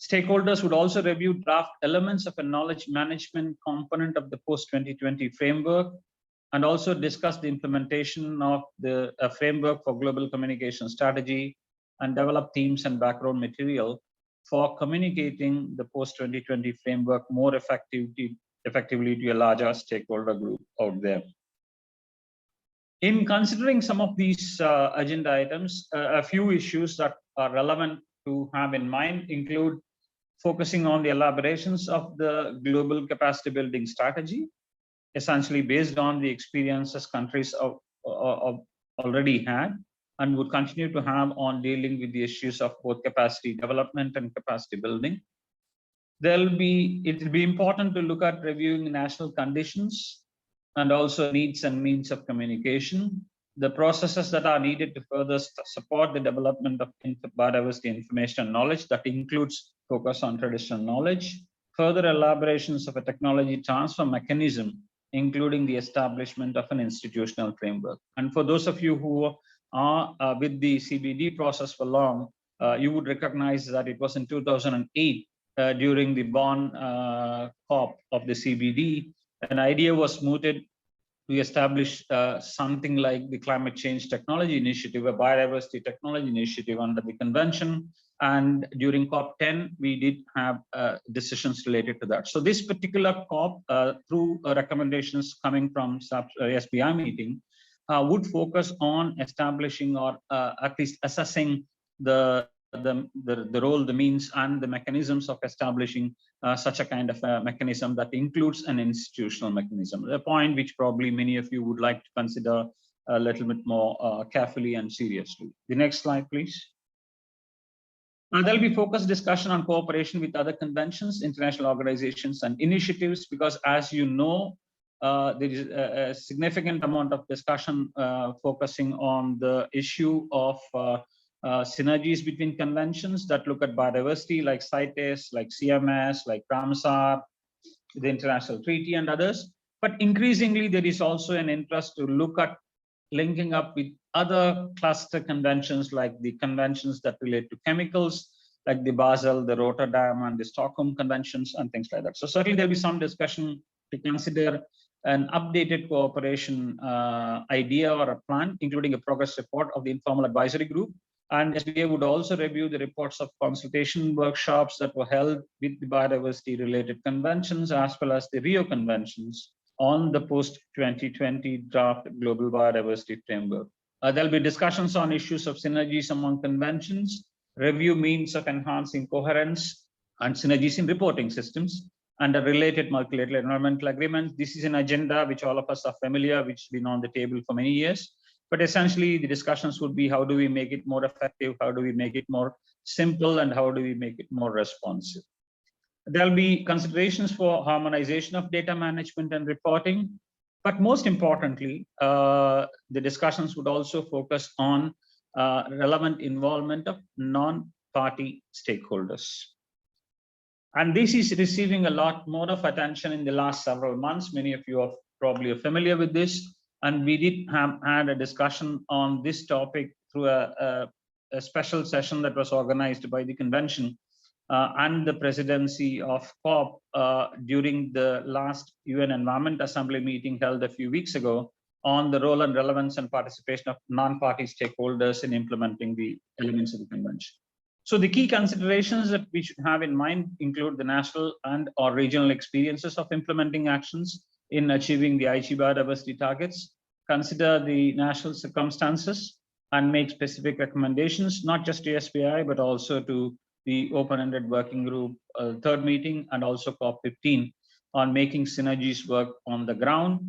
Stakeholders would also review draft elements of a knowledge management component of the post-2020 framework, and also discuss the implementation of the framework for global communication strategy, and develop themes and background material for communicating the post-2020 framework more effectively to a larger stakeholder group out there. In considering some of these agenda items, a few issues that are relevant to have in mind include focusing on the elaborations of the global capacity building strategy, essentially based on the experiences countries already had and would continue to have on dealing with the issues of both capacity development and capacity building. It will be important to look at reviewing national conditions and also needs and means of communication, the processes that are needed to further support the development of biodiversity information and knowledge that includes focus on traditional knowledge, further elaborations of a technology transfer mechanism, including the establishment of an institutional framework. And for those of you who are with the CBD process for long, you would recognize that it was in 2008 during the Bonn COP of the CBD, an idea was mooted to establish something like the Climate Change Technology Initiative, a biodiversity technology initiative under the convention. And during COP10, we did have decisions related to that. So this particular COP, through recommendations coming from SBI meeting, would focus on establishing or at least assessing the role, the means, and the mechanisms of establishing such a kind of a mechanism that includes an institutional mechanism, a point which probably many of you would like to consider a little bit more carefully and seriously. The next slide, please. There'll be focused discussion on cooperation with other conventions, international organizations, and initiatives, because as you know, there is a significant amount of discussion focusing on the issue of synergies between conventions that look at biodiversity, like CITES, like CMS, like Ramsar, the International Treaty, and others. But increasingly, there is also an interest to look at linking up with other cluster conventions, like the conventions that relate to chemicals, like the Basel, the Rotterdam, and the Stockholm conventions, and things like that. So certainly there'll be some discussion to consider an updated cooperation idea or a plan, including a progress report of the Informal Advisory Group. And SBA would also review the reports of consultation workshops that were held with the biodiversity related conventions, as well as the Rio conventions on the post-2020 draft Global Biodiversity Framework. There'll be discussions on issues of synergies among conventions, review means of enhancing coherence and synergies in reporting systems, and a related multilateral environmental agreement. This is an agenda which all of us are familiar, which has been on the table for many years. But essentially, the discussions would be, how do we make it more effective? How do we make it more simple? And how do we make it more responsive? There'll be considerations for harmonization of data management and reporting. But most importantly, the discussions would also focus on relevant involvement of non-party stakeholders. And this is receiving a lot more of attention in the last several months. Many of you are probably familiar with this. And we did had a discussion on this topic through a special session that was organized by the convention and the presidency of COP during the last UN Environment Assembly meeting held a few weeks ago on the role and relevance and participation of non-party stakeholders in implementing the elements of the convention. So the key considerations that we should have in mind include the national and or regional experiences of implementing actions in achieving the Aichi biodiversity targets, consider the national circumstances, and make specific recommendations, not just to SBI, but also to the open-ended working group third meeting, and also COP15 on making synergies work on the ground.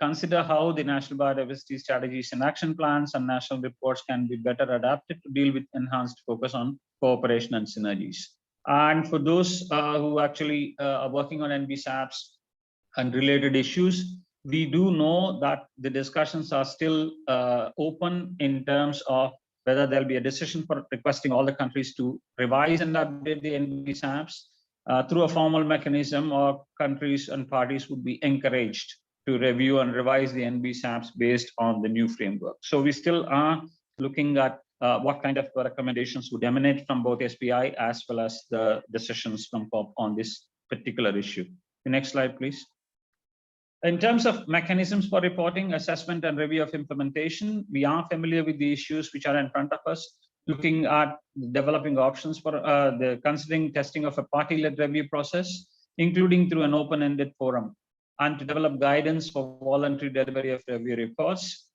Consider how the national biodiversity strategies and action plans and national reports can be better adapted to deal with enhanced focus on cooperation and synergies. And for those who actually are working on NBSAPs and related issues, we do know that the discussions are still open in terms of whether there'll be a decision for requesting all the countries to revise and update the NBSAPs through a formal mechanism, or countries and parties would be encouraged to review and revise the NBSAPs based on the new framework. So we still are looking at what kind of recommendations would emanate from both SBI as well as the decisions from COP on this particular issue. The next slide, please. In terms of mechanisms for reporting, assessment, and review of implementation, we are familiar with the issues which are in front of us, looking at developing options for the considering testing of a party-led review process, including through an open-ended forum, and to develop guidance for voluntary delivery of review reports,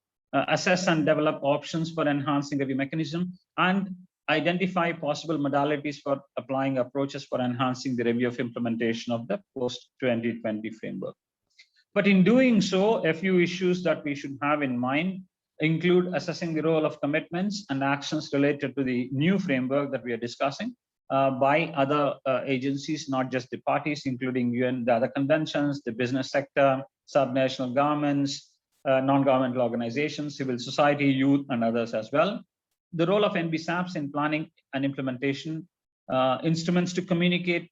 assess and develop options for enhancing review mechanism, and identify possible modalities for applying approaches for enhancing the review of implementation of the post-2020 framework. But in doing so, a few issues that we should have in mind include assessing the role of commitments and actions related to the new framework that we are discussing by other agencies, not just the parties, including UN, the other conventions, the business sector, subnational governments, non-governmental organizations, civil society, youth, and others as well. The role of NBSAPs in planning and implementation, instruments to communicate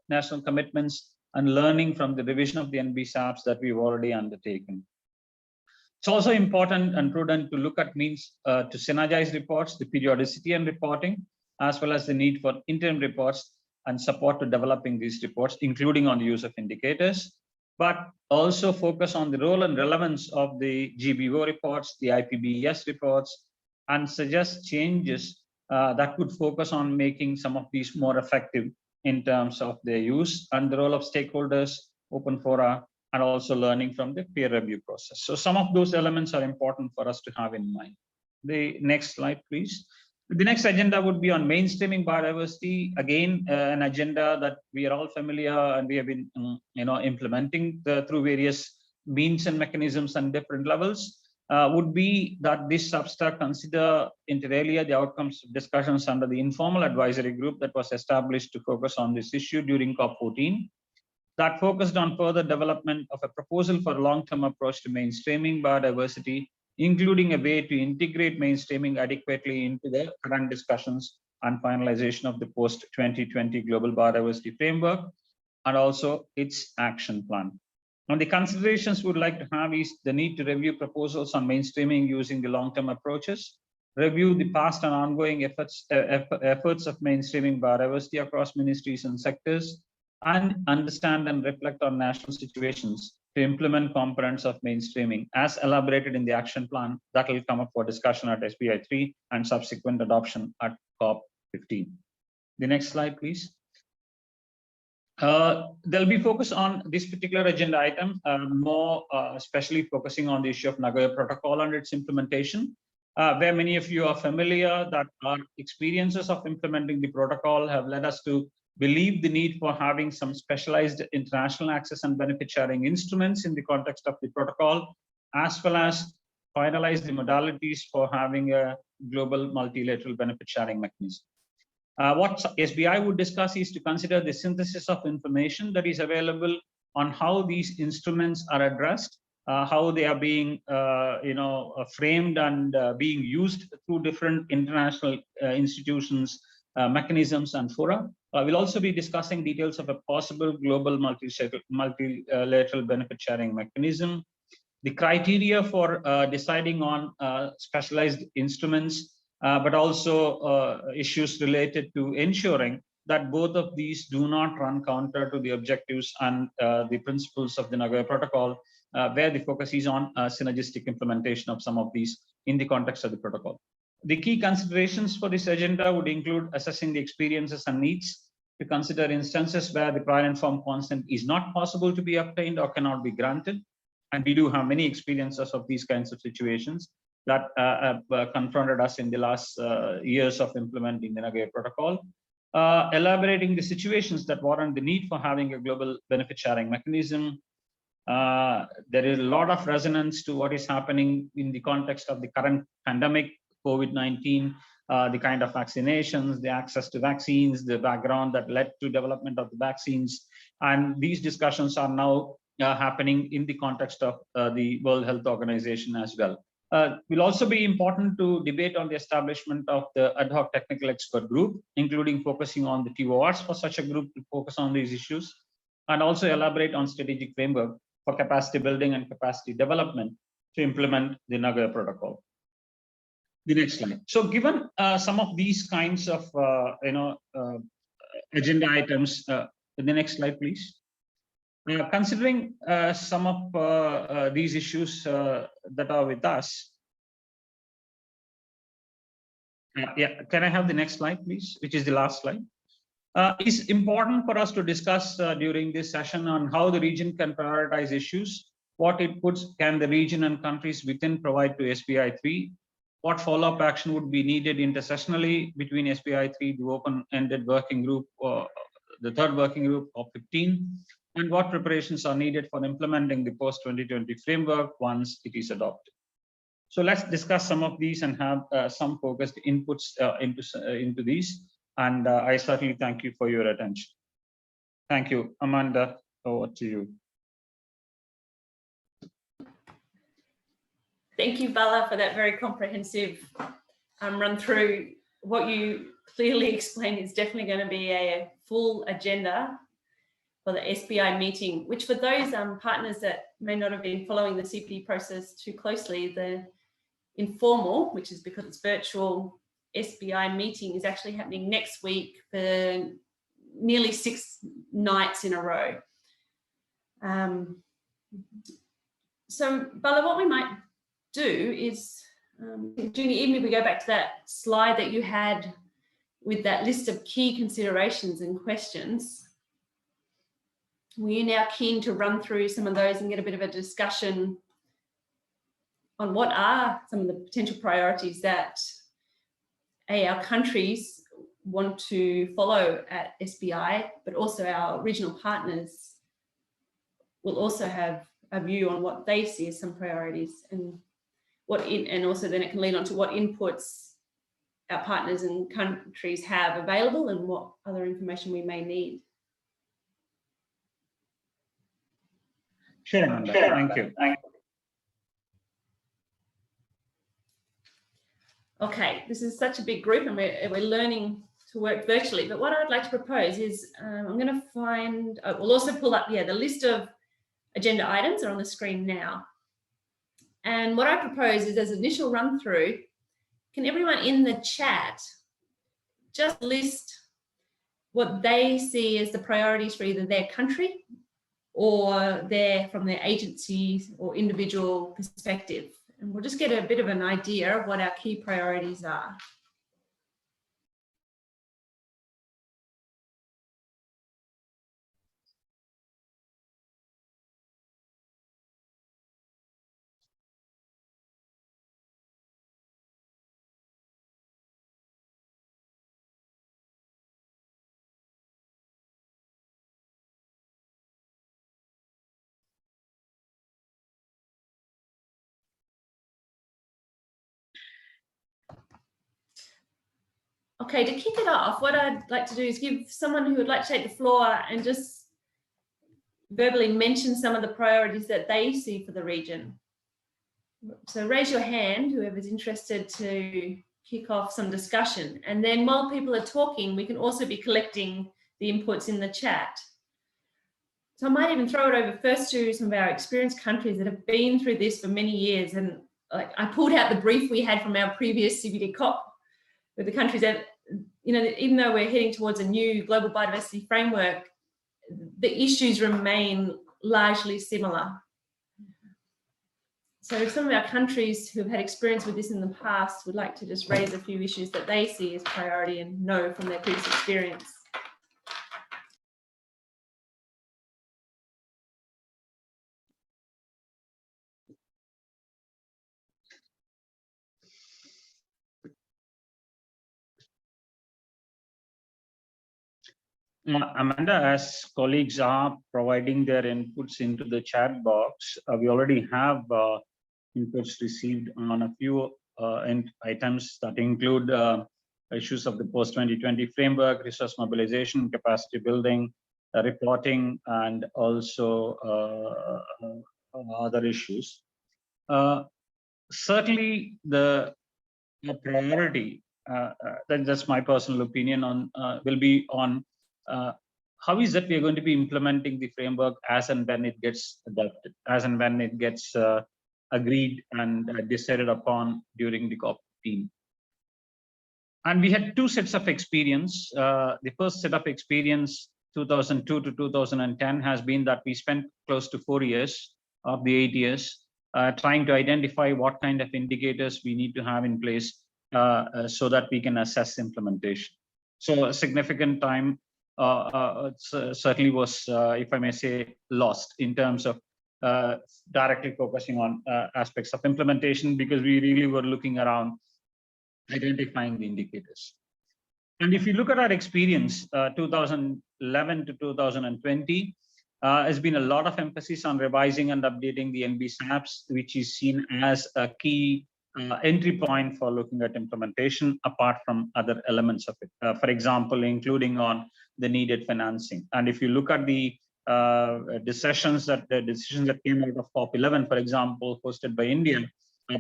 national commitments, and learning from the revision of the NBSAPs that we've already undertaken. It's also important and prudent to look at means to synergize reports, the periodicity and reporting, as well as the need for interim reports and support to developing these reports, including on the use of indicators, but also focus on the role and relevance of the GBO reports, the IPBES reports, and suggest changes that could focus on making some of these more effective in terms of their use, and the role of stakeholders, open fora, and also learning from the peer review process. So some of those elements are important for us to have in mind. The next slide, please. The next agenda would be on mainstreaming biodiversity. Again, an agenda that we are all familiar and we have been implementing through various means and mechanisms and different levels. Would be that this substack consider inter alia the outcomes of discussions under the informal advisory group that was established to focus on this issue during COP14, that focused on further development of a proposal for a long-term approach to mainstreaming biodiversity, including a way to integrate mainstreaming adequately into the current discussions and finalization of the post-2020 Global Biodiversity Framework, and also its action plan. And the considerations we would like to have is the need to review proposals on mainstreaming using the long-term approaches, review the past and ongoing efforts of mainstreaming biodiversity across ministries and sectors, and understand and reflect on national situations to implement components of mainstreaming as elaborated in the action plan that will come up for discussion at SBI 3 and subsequent adoption at COP15. The next slide, please. There'll be focus on this particular agenda item, more especially focusing on the issue of Nagoya Protocol and its implementation, where many of you are familiar that our experiences of implementing the protocol have led us to believe the need for having some specialized international access and benefit sharing instruments in the context of the protocol, as well as finalize the modalities for having a global multilateral benefit sharing mechanism. What SBI would discuss is to consider the synthesis of information that is available on how these instruments are addressed, how they are being framed and being used through different international institutions, mechanisms, and fora. We'll also be discussing details of a possible global multilateral benefit sharing mechanism, the criteria for deciding on specialized instruments, but also issues related to ensuring that both of these do not run counter to the objectives and the principles of the Nagoya Protocol, where the focus is on synergistic implementation of some of these in the context of the protocol. The key considerations for this agenda would include assessing the experiences and needs, to consider instances where the prior informed consent is not possible to be obtained or cannot be granted. And we do have many experiences of these kinds of situations that have confronted us in the last years of implementing the Nagoya Protocol. Elaborating the situations that warrant the need for having a global benefit sharing mechanism. There is a lot of resonance to what is happening in the context of the current pandemic, COVID-19, the kind of vaccinations, the access to vaccines, the background that led to development of the vaccines. And these discussions are now happening in the context of the World Health Organization as well. Will also be important to debate on the establishment of the ad hoc technical expert group, including focusing on the TORs for such a group to focus on these issues, and also elaborate on strategic framework for capacity building and capacity development to implement the Nagoya Protocol. The next slide. So given some of these kinds of agenda items, the next slide, please. Considering some of these issues that are with us, yeah, can I have the next slide, please, which is the last slide? It's important for us to discuss during this session on how the region can prioritize issues, what inputs can the region and countries within provide to SBI3, what follow-up action would be needed intersessionally between SBI3, the open-ended working group, or the third working group of 15, and what preparations are needed for implementing the post-2020 framework once it is adopted. So let's discuss some of these and have some focused inputs into these. And I certainly thank you for your attention. Thank you. Amanda, over to you. Thank you, Bala, for that very comprehensive run through. What you clearly explained is definitely going to be a full agenda for the SBI meeting, which for those partners that may not have been following the CBD process too closely, the informal, which is because it's virtual, SBI meeting is actually happening next week for nearly 6 nights in a row. So Bala, what we might do is, Junie, even if we go back to that slide that you had with that list of key considerations and questions, we're now keen to run through some of those and get a bit of a discussion on what are some of the potential priorities that our countries want to follow at SBI, but also our regional partners will also have a view on what they see as some priorities, and also then it can lead on to what inputs our partners and countries have available and what other information we may need. Sure, Amanda. Thank you. Okay, this is such a big group and we're learning to work virtually, but what I'd like to propose is I'm going to find, we'll also pull up, the list of agenda items are on the screen now. And what I propose is, as initial run through, can everyone in the chat just list what they see as the priorities for either their country or from their agency or individual perspective. And we'll just get a bit of an idea of what our key priorities are. Okay, to kick it off, what I'd like to do is give someone who would like to take the floor and just verbally mention some of the priorities that they see for the region. So raise your hand, whoever's interested to kick off some discussion. And then while people are talking, we can also be collecting the inputs in the chat. So I might even throw it over first to some of our experienced countries that have been through this for many years. And I pulled out the brief we had from our previous CBD COP, with the countries that, even though we're heading towards a new global biodiversity framework, the issues remain largely similar. So if some of our countries who have had experience with this in the past would like to just raise a few issues that they see as priority and know from their previous experience. Amanda, as colleagues are providing their inputs into the chat box, we already have inputs received on a few items that include issues of the post-2020 framework, resource mobilization, capacity building, reporting, and also other issues. Certainly, the priority, that's my personal opinion, on will be on how is that we are going to be implementing the framework as and when it gets adopted, as and when it gets agreed and decided upon during the COP team. And we had two sets of experience. The first set of experience, 2002 to 2010, has been that we spent close to 4 years of the 8 years trying to identify what kind of indicators we need to have in place so that we can assess implementation. So a significant time certainly was, if I may say, lost in terms of directly focusing on aspects of implementation, because we really were looking around identifying the indicators. And if you look at our experience, 2011 to 2020, has been a lot of emphasis on revising and updating the NBSAPs, which is seen as a key entry point for looking at implementation, apart from other elements of it. For example, including on the needed financing. And if you look at the decisions that came out of COP11, for example, hosted by India,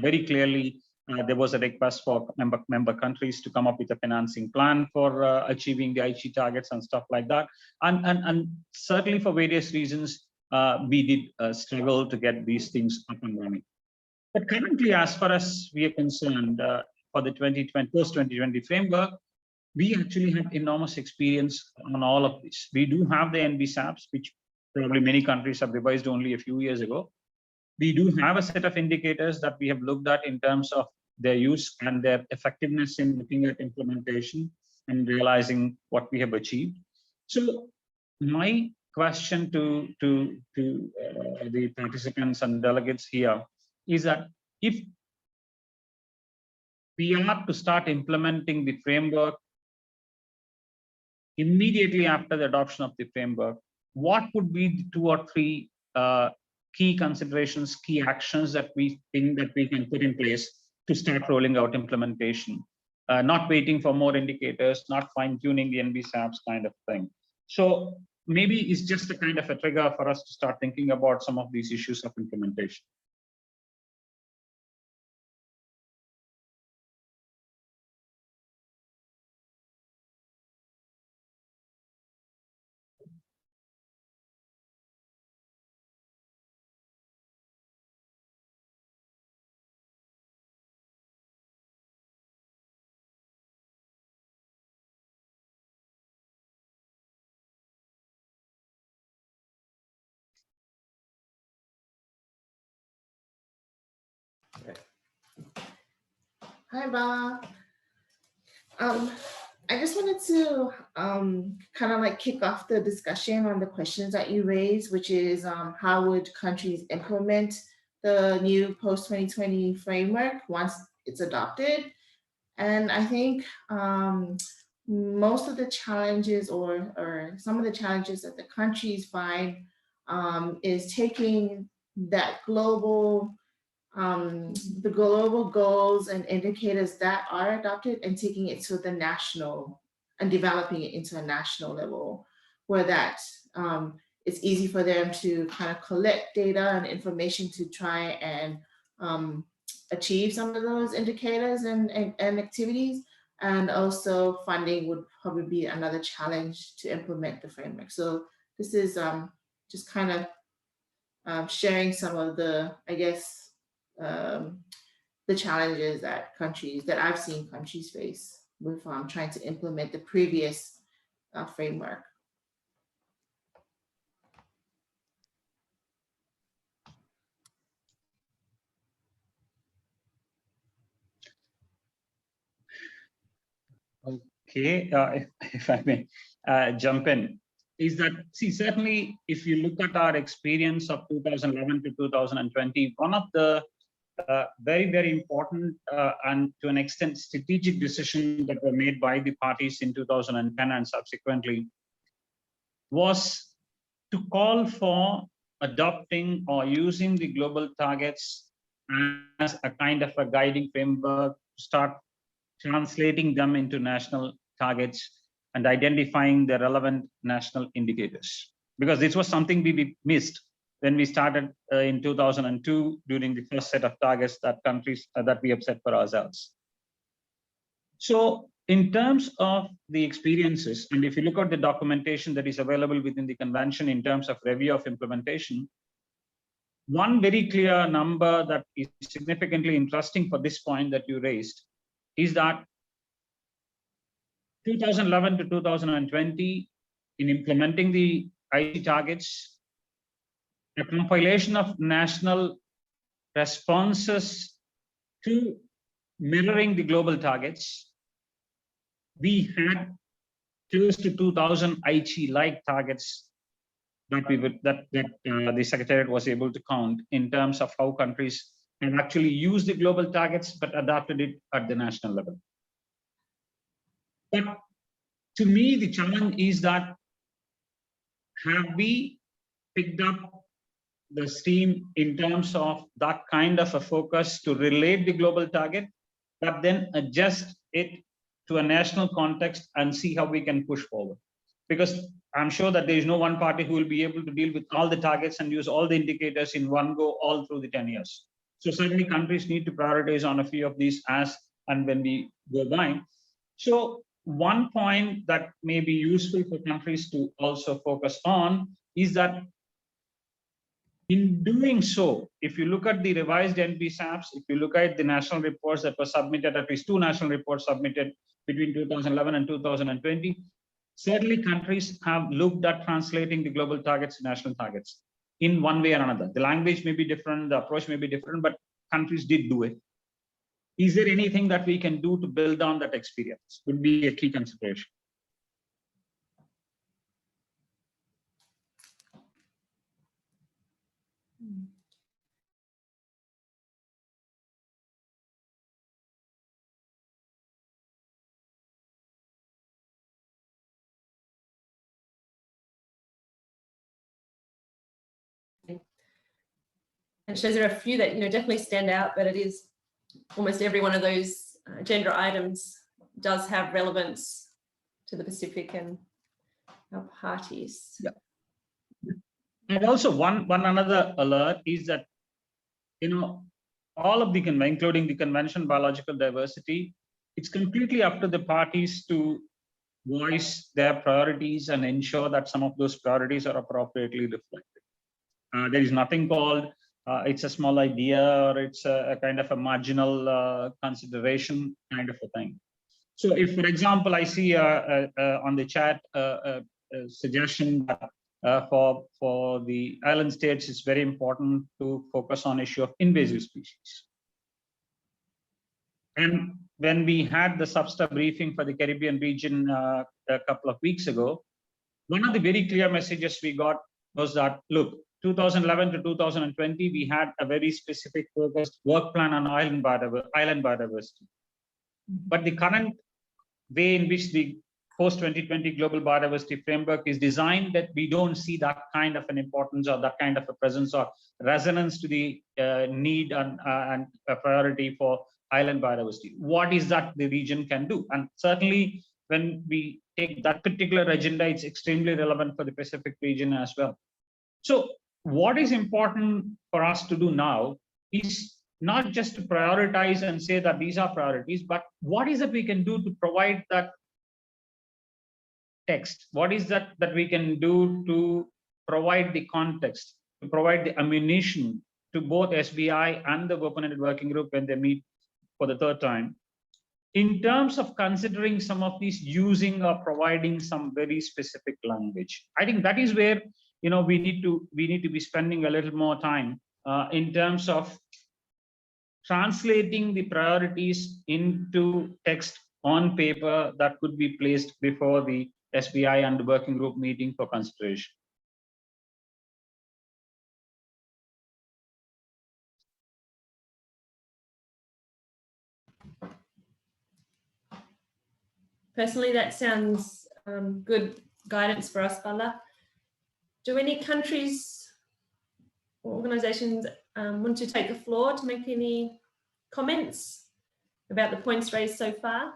very clearly there was a request for member countries to come up with a financing plan for achieving the Aichi targets and stuff like that. And certainly for various reasons, we did struggle to get these things up and running. But currently, as far as we are concerned, for the post-2020 framework, we actually have enormous experience on all of this. We do have the NBSAPs, which probably many countries have revised only a few years ago. We do have a set of indicators that we have looked at in terms of their use and their effectiveness in looking at implementation and realizing what we have achieved. So my question to the participants and delegates here is that if we are to start implementing the framework immediately after the adoption of the framework, what would be the 2 or 3 key considerations, key actions that we think that we can put in place to start rolling out implementation, not waiting for more indicators, not fine-tuning the NBSAPs kind of thing. So maybe it's just a kind of a trigger for us to start thinking about some of these issues of implementation. Hi, Bala. I just wanted to kind of like kick off the discussion on the questions that you raised, which is how would countries implement the new post-2020 framework once it's adopted? And I think most of the challenges or some of the challenges that the countries find is taking that global the global goals and indicators that are adopted and taking it to the national and developing it into a national level where that it's easy for them to kind of collect data and information to try and achieve some of those indicators and activities. And also funding would probably be another challenge to implement the framework. So this is just kind of sharing some of the, I guess, the challenges that I've seen countries face with trying to implement the previous framework. Okay, if I may jump in, is that, see, certainly if you look at our experience of 2011 to 2020, one of the very, very important and to an extent strategic decisions that were made by the parties in 2010 and subsequently was to call for adopting or using the global targets as a kind of a guiding framework to start translating them into national targets and identifying the relevant national indicators. Because this was something we missed when we started in 2002 during the first set of targets that countries that we have set for ourselves. So in terms of the experiences, and if you look at the documentation that is available within the convention in terms of review of implementation, one very clear number that is significantly interesting for this point that you raised is that 2011 to 2020, in implementing the IC targets, a compilation of national responses to mirroring the global targets, we had close to 2,000 IG-like targets that the Secretariat was able to count in terms of how countries have actually used the global targets but adopted it at the national level. But to me, the challenge is that have we picked up the steam in terms of that kind of a focus to relate the global target, but then adjust it to a national context and see how we can push forward? Because I'm sure that there is no one party who will be able to deal with all the targets and use all the indicators in one go all through the 10 years. So certainly countries need to prioritize on a few of these as and when we go by. So one point that may be useful for countries to also focus on is that in doing so, if you look at the revised NBSAPs, if you look at the national reports that were submitted, at least 2 national reports submitted between 2011 and 2020, certainly countries have looked at translating the global targets to national targets in one way or another. The language may be different, the approach may be different, but countries did do it. Is there anything that we can do to build on that experience? Would be a key consideration. And it shows there are a few that definitely stand out, but it is almost every one of those gender items does have relevance to the Pacific and our parties. Yeah. And also one another alert is that all of the including the Convention on Biological Diversity, it's completely up to the parties to voice their priorities and ensure that some of those priorities are appropriately reflected. There is nothing called it's a small idea or it's a kind of a marginal consideration kind of a thing. So if, for example, I see on the chat a suggestion that for the island states, it's very important to focus on issue of invasive species. And when we had the SubStar briefing for the Caribbean region a couple of weeks ago, one of the very clear messages we got was that, look, 2011 to 2020, we had a very specific focused work plan on island biodiversity. But the current way in which the post-2020 Global Biodiversity Framework is designed, that we don't see that kind of an importance or that kind of a presence or resonance to the need and a priority for island biodiversity. What is that the region can do? And certainly when we take that particular agenda, it's extremely relevant for the Pacific region as well. So what is important for us to do now is not just to prioritize and say that these are priorities, but what is it we can do to provide that text? What is that we can do to provide the context, to provide the ammunition to both SBI and the open-ended working group when they meet for the 3rd time, in terms of considering some of these using or providing some very specific language? I think that is where we need to be spending a little more time in terms of translating the priorities into text on paper that could be placed before the SBI and the working group meeting for consideration. Personally, that sounds good guidance for us, Bala. Do any countries or organizations want to take the floor to make any comments about the points raised so far?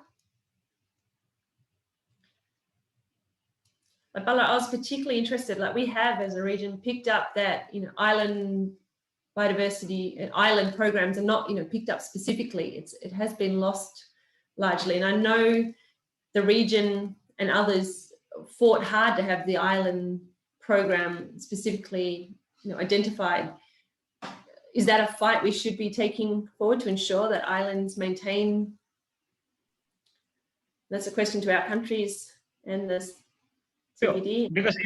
Like Bala, I was particularly interested, like we have as a region picked up that, island biodiversity and island programs are not, picked up specifically. It has been lost largely. And I know the region and others fought hard to have the island program specifically, identified. Is that a fight we should be taking forward to ensure that islands maintain? That's a question to our countries and the CBD. Because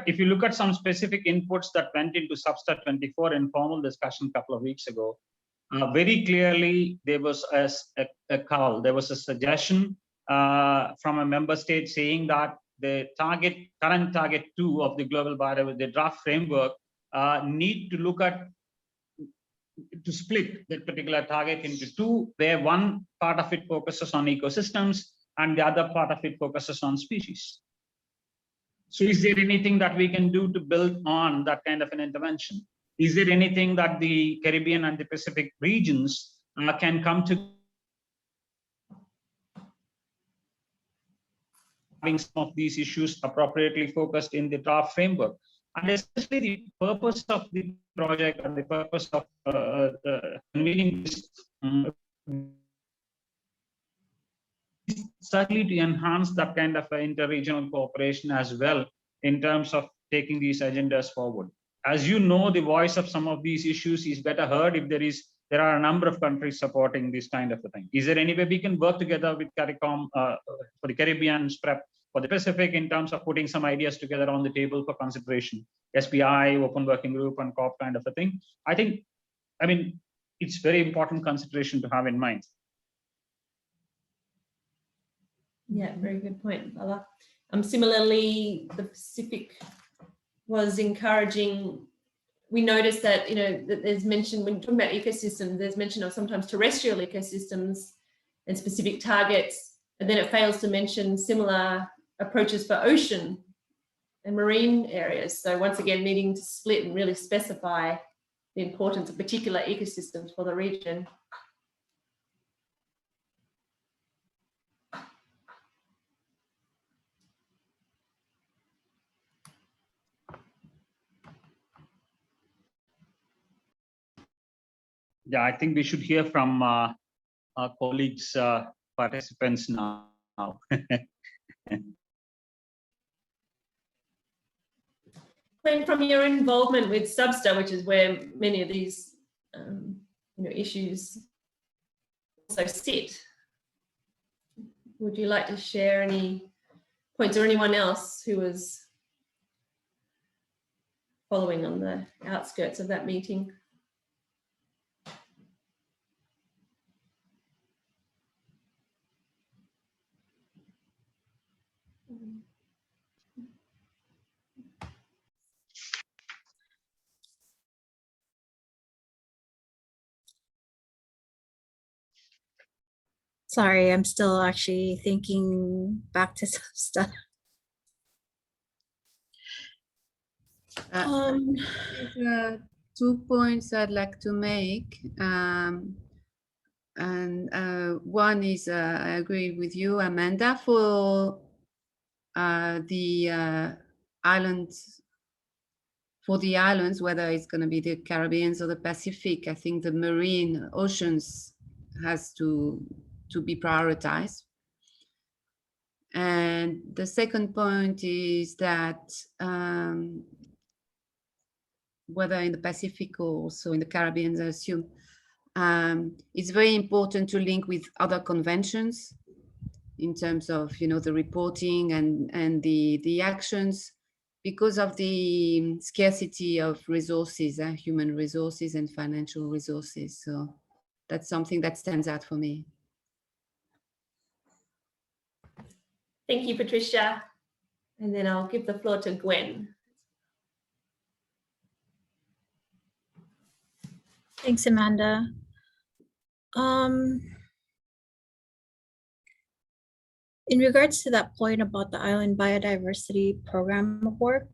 if you look at some specific inputs that went into Substat 24 informal discussion a couple of weeks ago, very clearly there was a call, there was a suggestion from a member state saying that the current target 2 of the global biodiversity, the draft framework, need to look at to split that particular target into 2, where one part of it focuses on ecosystems and the other part of it focuses on species. So is there anything that we can do to build on that kind of an intervention? Is there anything that the Caribbean and the Pacific regions can come to having some of these issues appropriately focused in the draft framework? And especially the purpose of the project and the purpose of convening this certainly to enhance that kind of inter-regional cooperation as well in terms of taking these agendas forward. As you know, the voice of some of these issues is better heard if there are a number of countries supporting this kind of a thing. Is there any way we can work together with CARICOM for the Caribbean, SPREP for the Pacific in terms of putting some ideas together on the table for consideration? SBI, Open Working Group and COP kind of a thing. I mean, it's very important consideration to have in mind. Yeah, very good point, Bala. Similarly, the Pacific was encouraging. We noticed that, that there's mention when talking about ecosystems, there's mention of sometimes terrestrial ecosystems and specific targets, and then it fails to mention similar approaches for ocean and marine areas. So once again, needing to split and really specify the importance of particular ecosystems for the region. Yeah, I think we should hear from our colleagues, participants now. When from your involvement with Substa, which is where many of these issues also sit, would you like to share any points, or anyone else who was following on the outskirts of that meeting? Sorry, I'm still actually thinking back to some stuff. There's 2 points I'd like to make. One is, I agree with you, Amanda, for the islands, whether it's going to be the Caribbean or the Pacific. I think the marine oceans has to be prioritized. And the second point is that whether in the Pacific or also in the Caribbean, I assume, it's very important to link with other conventions in terms of, the reporting and the actions, because of the scarcity of resources, human resources and financial resources. So that's something that stands out for me. Thank you, Patricia. And then I'll give the floor to Gwen. Thanks, Amanda. In regards to that point about the Island Biodiversity Program work,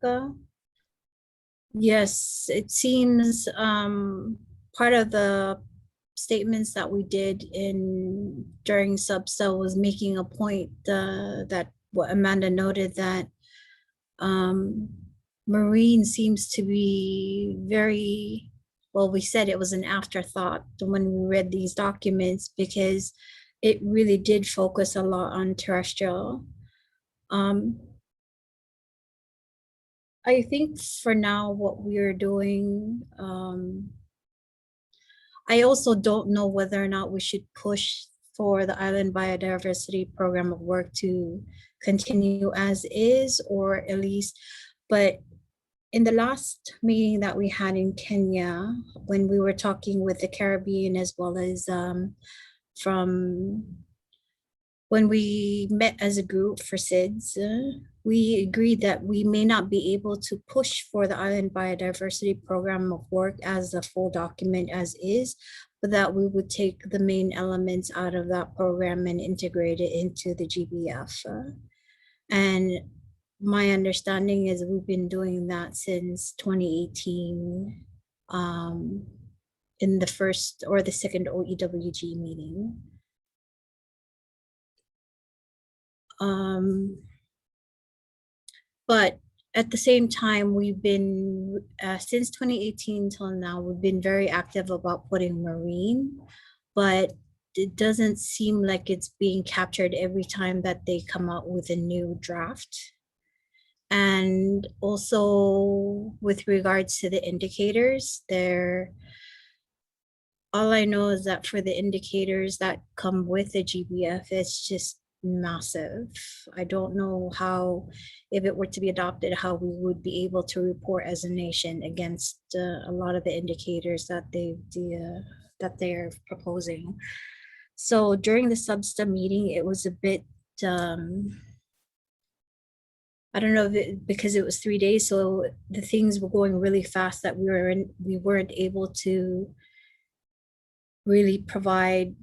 yes, it seems part of the statements that we did during Subsel was making a point that what Amanda noted, that marine seems to be very, well, we said it was an afterthought when we read these documents, because it really did focus a lot on terrestrial. I think for now what we're doing, I also don't know whether or not we should push for the Island Biodiversity Program of Work to continue as is, or at least, but in the last meeting that we had in Kenya, when we were talking with the Caribbean, as well as from when we met as a group for SIDS, we agreed that we may not be able to push for the Island Biodiversity Program of Work as a full document as is, but that we would take the main elements out of that program and integrate it into the GBF. And my understanding is we've been doing that since 2018 in the first or the second OEWG meeting. But at the same time, we've been, since 2018 till now, we've been very active about putting marine, but it doesn't seem like it's being captured every time that they come out with a new draft. And also with regards to the indicators, all I know is that for the indicators that come with the GBF, it's just massive. I don't know how, if it were to be adopted, how we would be able to report as a nation against a lot of the indicators that they're proposing. So during the Substa meeting, it was a bit, I don't know, because it was 3 days, so the things were going really fast that we weren't able to really provide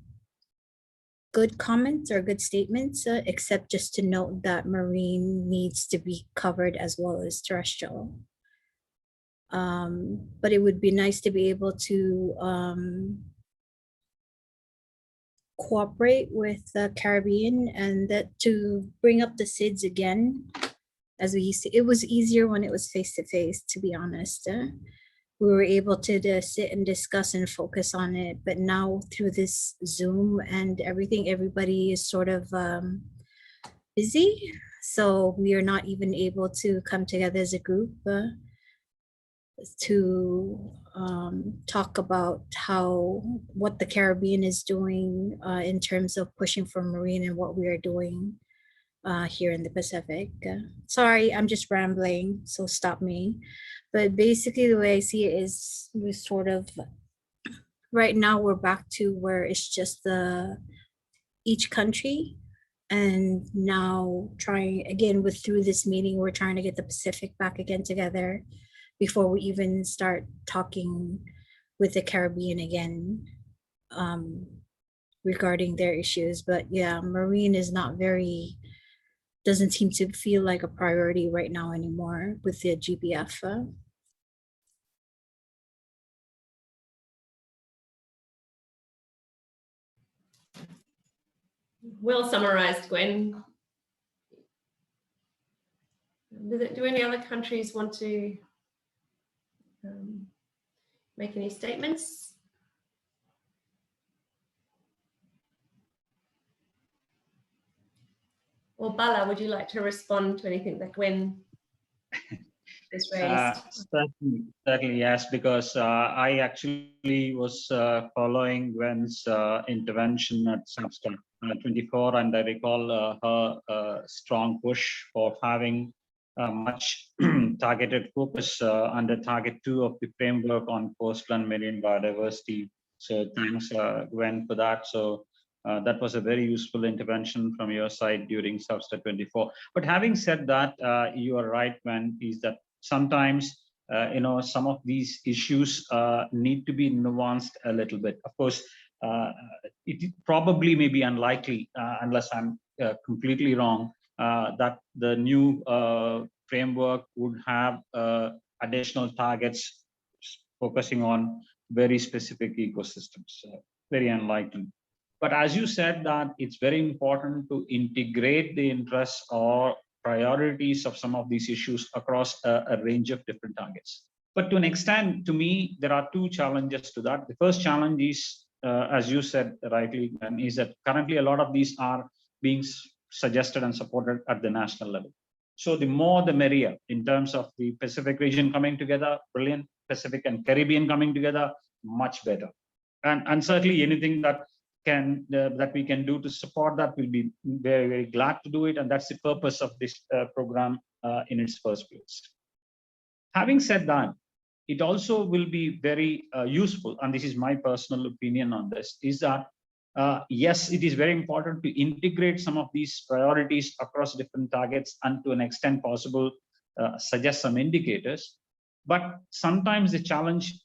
good comments or good statements, except just to note that marine needs to be covered as well as terrestrial. But it would be nice to be able to cooperate with the Caribbean, and that to bring up the SIDS again, as we used to. It was easier when it was face-to-face, to be honest. We were able to sit and discuss and focus on it, but now through this Zoom and everything, everybody is sort of busy. So we are not even able to come together as a group to talk about what the Caribbean is doing in terms of pushing for marine and what we are doing here in the Pacific. Sorry, I'm just rambling, so stop me. But basically the way I see it is we sort of, right now we're back to where it's just each country, and now trying again through this meeting, we're trying to get the Pacific back again together before we even start talking with the Caribbean again regarding their issues. But yeah, marine is not very, doesn't seem to feel like a priority right now anymore with the GBF. Well summarized, Gwen. Do any other countries want to make any statements? Or Bala, would you like to respond to anything that Gwen has raised? Certainly, yes, because I actually was following Gwen's intervention at Substa 24, and I recall her strong push for having much targeted focus under target 2 of the framework on coastal and marine biodiversity. So thanks, Gwen, for that. So that was a very useful intervention from your side during Substa 24. But having said that, you are right, Gwen, is that sometimes some of these issues need to be nuanced a little bit. Of course, it probably may be unlikely, unless I'm completely wrong, that the new framework would have additional targets focusing on very specific ecosystems. very unlikely. But as you said, that it's very important to integrate the interests or priorities of some of these issues across a range of different targets. But to an extent, to me, there are two challenges to that. The first challenge is, as you said rightly, is that currently a lot of these are being suggested and supported at the national level. So the more the merrier in terms of the Pacific region coming together, brilliant. Pacific and Caribbean coming together, much better. And certainly anything that we can do to support that, we'll be very, very glad to do it. And that's the purpose of this program in its first place. Having said that, it also will be very useful, and this is my personal opinion on this, is that yes, it is very important to integrate some of these priorities across different targets and to an extent possible suggest some indicators. But sometimes the challenge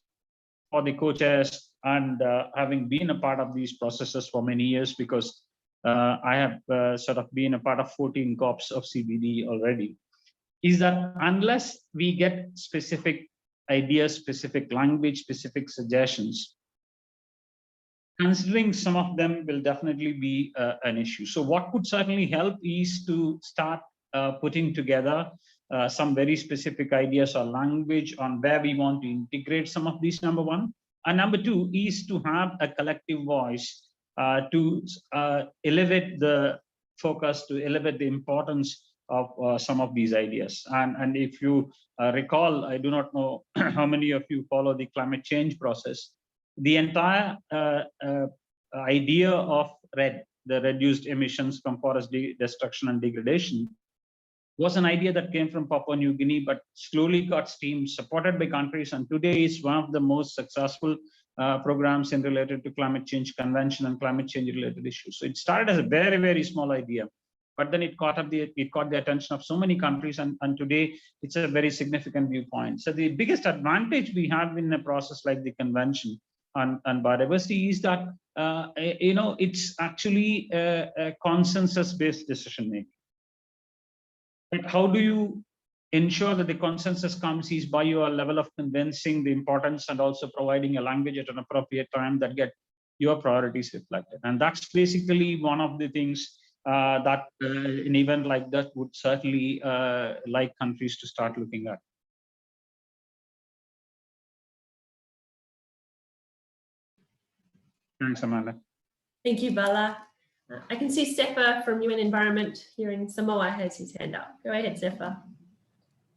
for the co-chairs, and having been a part of these processes for many years, because I have sort of been a part of 14 COPs of CBD already, is that unless we get specific ideas, specific language, specific suggestions, considering some of them will definitely be an issue. So what could certainly help is to start putting together some very specific ideas or language on where we want to integrate some of these, number one. And number two is to have a collective voice to elevate the focus, to elevate the importance of some of these ideas. And if you recall, I do not know how many of you follow the climate change process. The entire idea of RED, the reduced emissions from forest destruction and degradation, was an idea that came from Papua New Guinea, but slowly got steam, supported by countries, and today is one of the most successful programs in related to climate change convention and climate change related issues. So it started as a very, very small idea, but then it caught the attention of so many countries, and today it's a very significant viewpoint. So the biggest advantage we have in a process like the convention on biodiversity is that it's actually a consensus-based decision making. But how do you ensure that the consensus comes is by your level of convincing the importance and also providing a language at an appropriate time that get your priorities reflected. And that's basically one of the things that an event like that would certainly like countries to start looking at. Thanks, Amanda. Thank you, Bala. I can see Sefa from UN Environment here in Samoa has his hand up. Go ahead, Sefa.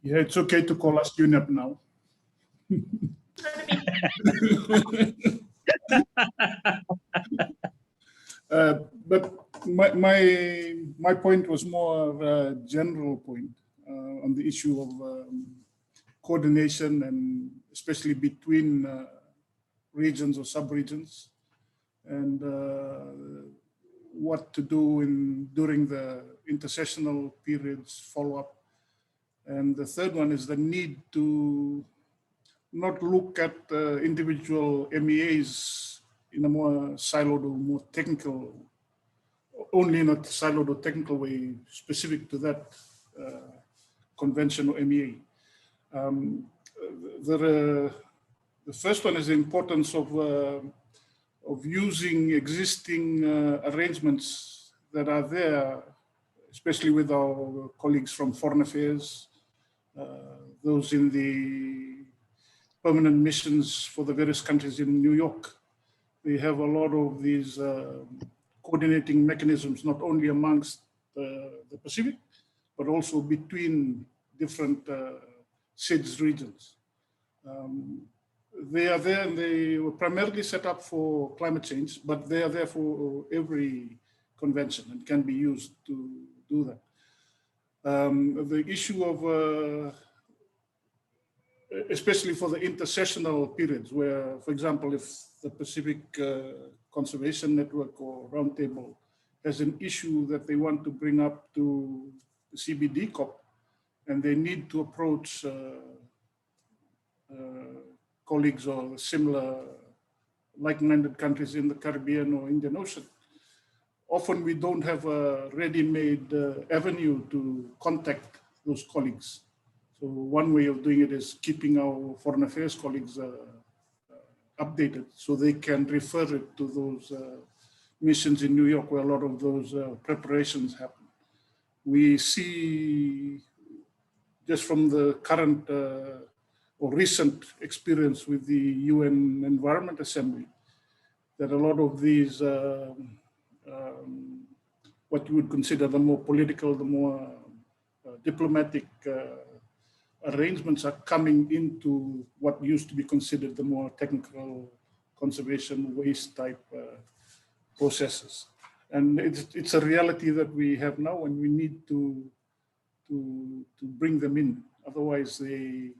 Yeah, it's okay to call us UNEP now. But my point was more of a general point on the issue of coordination, and especially between regions or sub-regions, and what to do during the intersessional periods, follow-up. And the third one is the need to not look at individual MEAs in a more siloed or more technical, only in a siloed or technical way specific to that convention or MEA. The first one is the importance of using existing arrangements that are there, especially with our colleagues from Foreign Affairs, those in the permanent missions for the various countries in New York. We have a lot of these coordinating mechanisms, not only amongst the Pacific, but also between different SIDS regions. They are there, and they were primarily set up for climate change, but they are there for every convention and can be used to do that. The issue of, especially for the intersessional periods where, for example, if the Pacific Conservation Network or Roundtable has an issue that they want to bring up to the CBD COP, and they need to approach colleagues or similar like-minded countries in the Caribbean or Indian Ocean, often we don't have a ready-made avenue to contact those colleagues. So one way of doing it is keeping our foreign affairs colleagues updated so they can refer it to those missions in New York where a lot of those preparations happen. We see just from the current or recent experience with the UN Environment Assembly that a lot of these what you would consider the more political, the more diplomatic arrangements are coming into what used to be considered the more technical conservation waste type processes. And it's a reality that we have now, and we need to bring them in. Otherwise, we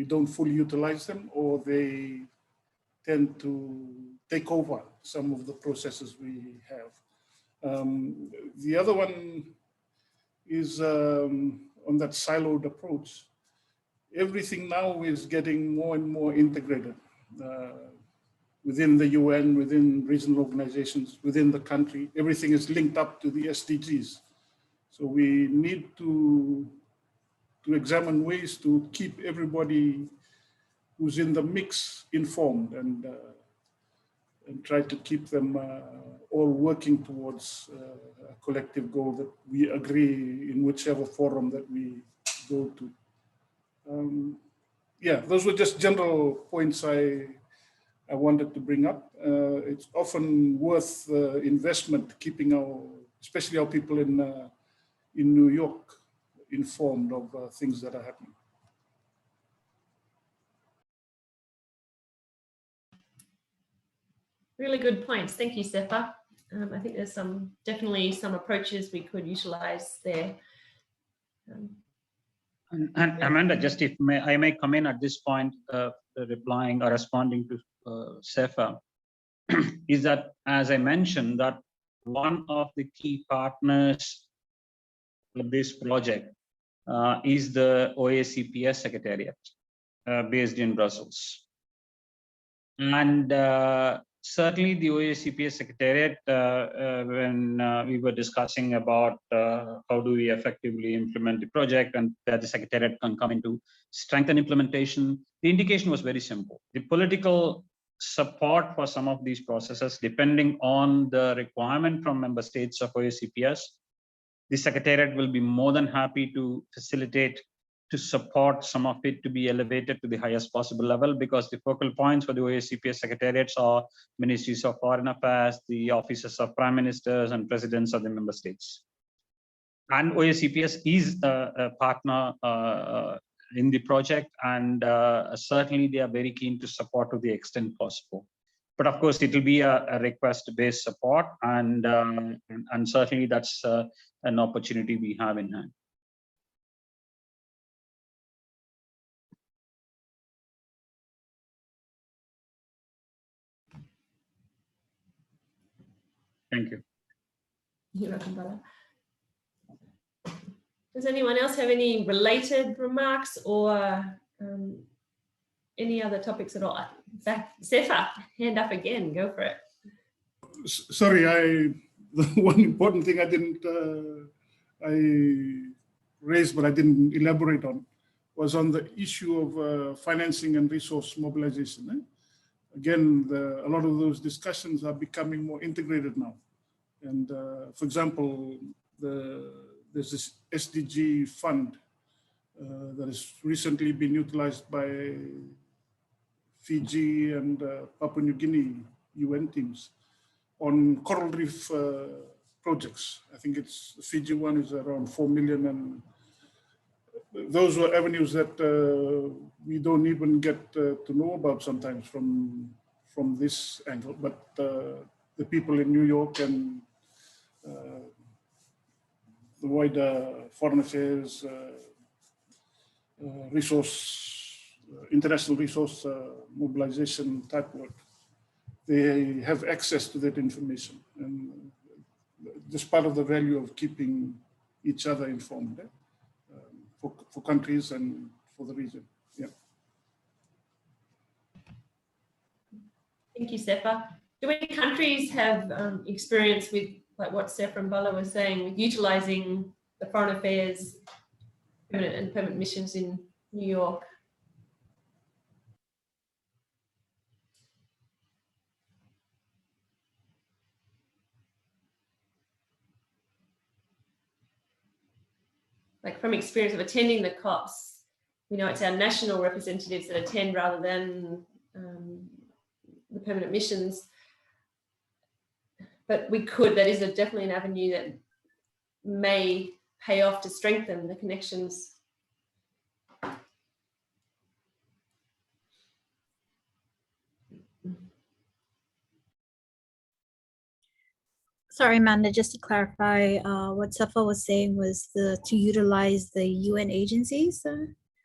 don't fully utilize them, or they tend to take over some of the processes we have. The other one is on that siloed approach. Everything now is getting more and more integrated within the UN, within regional organizations, within the country. Everything is linked up to the SDGs. So we need to examine ways to keep everybody who's in the mix informed and try to keep them all working towards a collective goal that we agree in whichever forum that we go to. Yeah, those were just general points I wanted to bring up. It's often worth investment keeping especially our people in New York informed of things that are happening. Really good points. Thank you, Sefa. I think there's definitely some approaches we could utilize there. And Amanda, just if I may come in at this point, replying or responding to Sefa, is that, as I mentioned, that one of the key partners of this project is the OACP Secretariat based in Brussels. And certainly the OACP Secretariat, when we were discussing about how do we effectively implement the project and that the Secretariat can come in to strengthen implementation, the indication was very simple. The political support for some of these processes, depending on the requirement from member states of OACPS, the Secretariat will be more than happy to facilitate, to support some of it to be elevated to the highest possible level, because the focal points for the OACPS Secretariats are Ministries of Foreign Affairs, the offices of Prime Ministers and Presidents of the member states. And OACPS is a partner in the project, and certainly they are very keen to support to the extent possible. But of course, it will be a request-based support, and certainly that's an opportunity we have in hand. Thank you. You're welcome, Bala. Does anyone else have any related remarks or any other topics at all? In fact, Sefa, hand up again, go for it. Sorry, the one important thing I raised, but I didn't elaborate on, was on the issue of financing and resource mobilization. Again, a lot of those discussions are becoming more integrated now. And for example, there's this SDG fund that has recently been utilized by Fiji and Papua New Guinea UN teams on coral reef projects. I think it's the Fiji one is around 4 million, and those were avenues that we don't even get to know about sometimes from this angle. But the people in New York and the wider foreign affairs, international resource mobilization type work, they have access to that information, and just part of the value of keeping each other informed for countries and for the region. Yeah. Thank you, Sefa. Do any countries have experience with, like what Sefa and Bala were saying, with utilizing the foreign affairs permanent missions in New York? like from experience of attending the COPs, we know it's our national representatives that attend rather than the permanent missions. But that is definitely an avenue that may pay off to strengthen the connections. Sorry, Amanda, just to clarify, what Safa was saying was to utilize the UN agencies.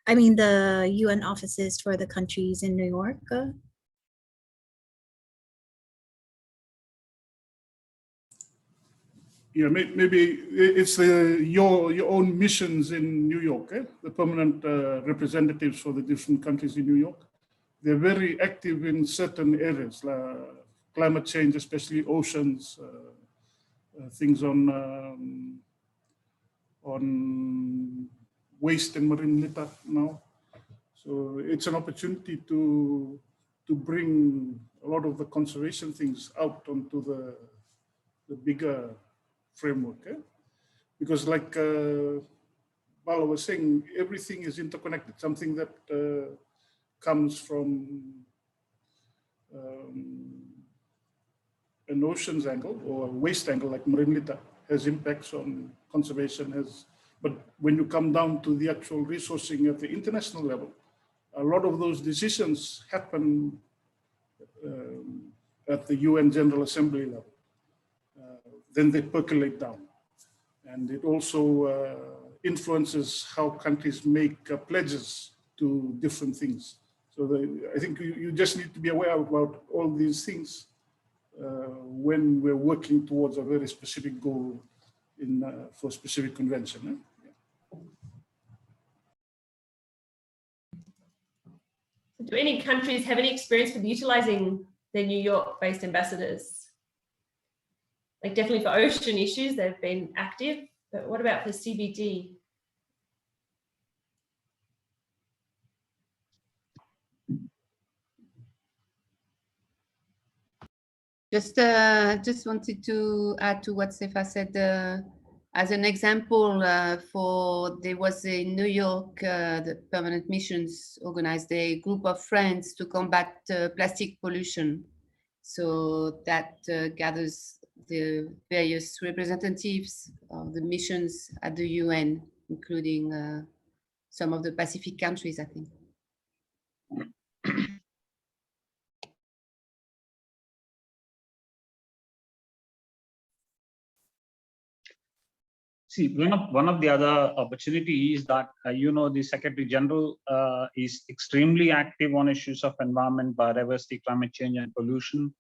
I mean, the UN offices for the countries in New York. Yeah, maybe it's your own missions in New York, the permanent representatives for the different countries in New York. They're very active in certain areas, like climate change, especially oceans, things on waste and marine litter now. So it's an opportunity to bring a lot of the conservation things out onto the bigger framework. Because like Bala was saying, everything is interconnected. Something that comes from an oceans angle or a waste angle like marine litter has impacts on conservation. But when you come down to the actual resourcing at the international level, a lot of those decisions happen at the UN General Assembly level. Then they percolate down. And it also influences how countries make pledges to different things. So I think you just need to be aware about all these things when we're working towards a very specific goal for a specific convention. Do any countries have any experience with utilizing their New York-based ambassadors? Like definitely for ocean issues, they've been active, but what about for CBD? Just wanted to add to what Sefa said. As an example, there was in New York, the permanent missions organized a group of friends to combat plastic pollution. So that gathers the various representatives of the missions at the UN, including some of the Pacific countries, I think. See, one of the other opportunities is that, the Secretary General is extremely active on issues of environment, biodiversity, climate change, and pollution,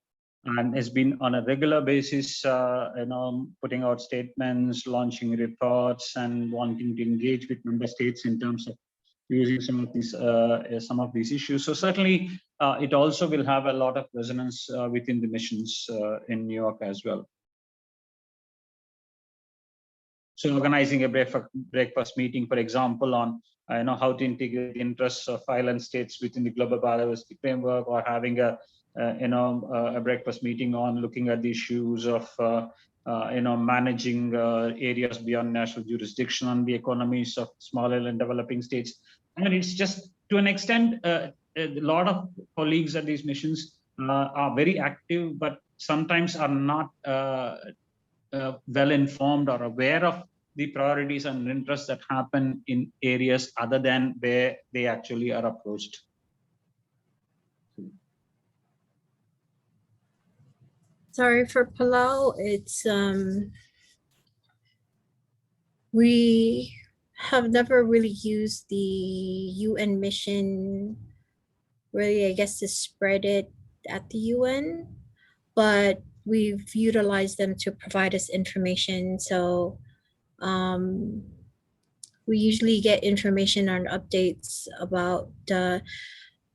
and has been on a regular basis, putting out statements, launching reports, and wanting to engage with member states in terms of using some of these issues. So certainly, it also will have a lot of resonance within the missions in New York as well. So organizing a breakfast meeting, for example, on how to integrate the interests of island states within the Global Biodiversity Framework, or having a breakfast meeting on looking at the issues of managing areas beyond national jurisdiction on the economies of small and developing states. I mean, it's just to an extent, a lot of colleagues at these missions are very active, but sometimes are not well informed or aware of the priorities and interests that happen in areas other than where they actually are approached. Sorry, for Palau, it's we have never really used the UN mission really, I guess, to spread it at the UN, but we've utilized them to provide us information. So we usually get information on updates about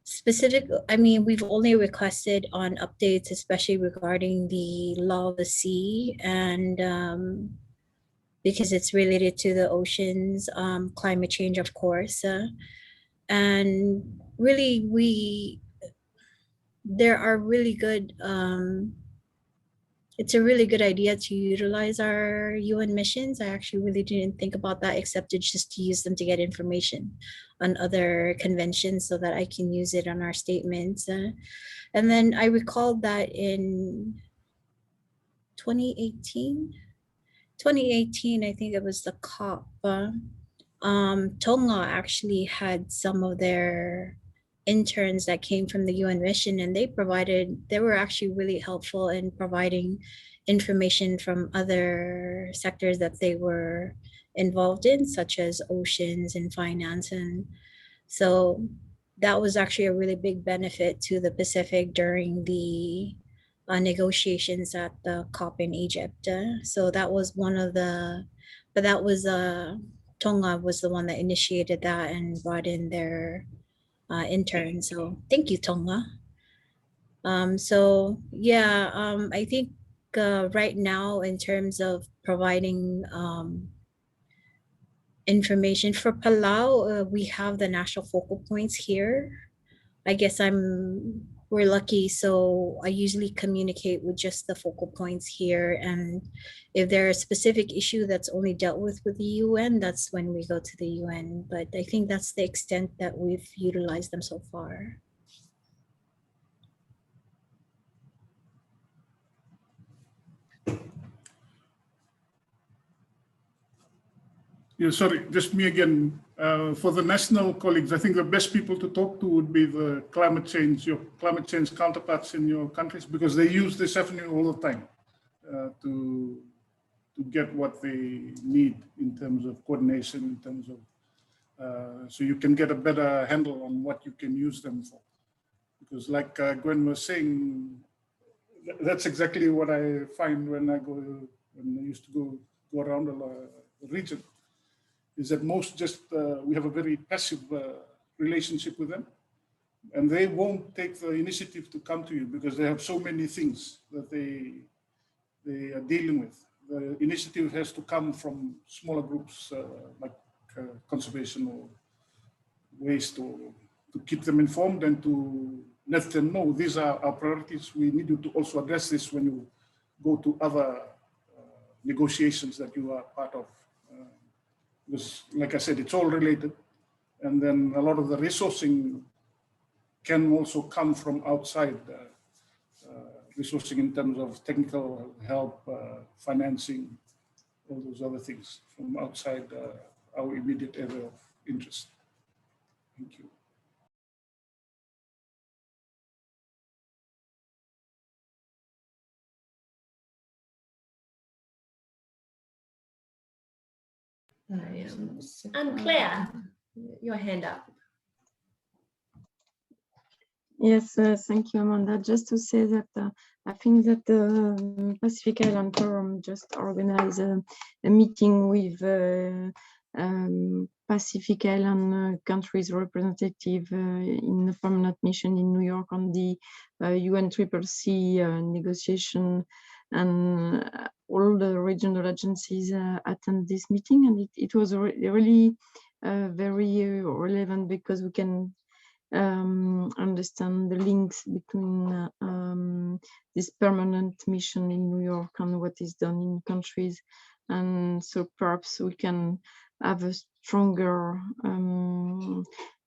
specific, I mean, we've only requested on updates, especially regarding the law of the sea, and because it's related to the oceans, climate change, of course. And really, there are really good it's a really good idea to utilize our UN missions. I actually really didn't think about that, except to just to use them to get information on other conventions so that I can use it on our statements. And then I recalled that in 2018, I think it was the COP. Tonga actually had some of their interns that came from the UN mission, and they were actually really helpful in providing information from other sectors that they were involved in, such as oceans and finance. And so that was actually a really big benefit to the Pacific during the negotiations at the COP in Egypt. So that was one of the, but that was Tonga was the one that initiated that and brought in their intern. So thank you, Tonga. So yeah, I think right now in terms of providing information for Palau, we have the national focal points here. I guess we're lucky, so I usually communicate with just the focal points here, and if there's a specific issue that's only dealt with the UN, that's when we go to the UN. But I think that's the extent that we've utilized them so far. Yeah, sorry, just me again. For the national colleagues, I think the best people to talk to would be the your climate change counterparts in your countries, because they use this avenue all the time to get what they need in terms of coordination, in terms of, so you can get a better handle on what you can use them for. Because like Gwen was saying, that's exactly what I find when I used to go around the region. Is that most we have a very passive relationship with them, and they won't take the initiative to come to you because they have so many things that they are dealing with. The initiative has to come from smaller groups like conservation or waste, or to keep them informed and to let them know these are our priorities. We need you to also address this when you go to other negotiations that you are part of. Because, like I said, it's all related. And then a lot of the resourcing can also come from outside, resourcing in terms of technical help, financing, all those other things from outside our immediate area of interest. Thank you. And Claire, your hand up. Yes, thank you, Amanda. Just to say that I think that the Pacific Island Forum just organized a meeting with Pacific Island countries representative in the permanent mission in New York on the UNCCC negotiation, and all the regional agencies attend this meeting, and it was really very relevant because we can understand the links between this permanent mission in New York and what is done in countries, and so perhaps we can have a stronger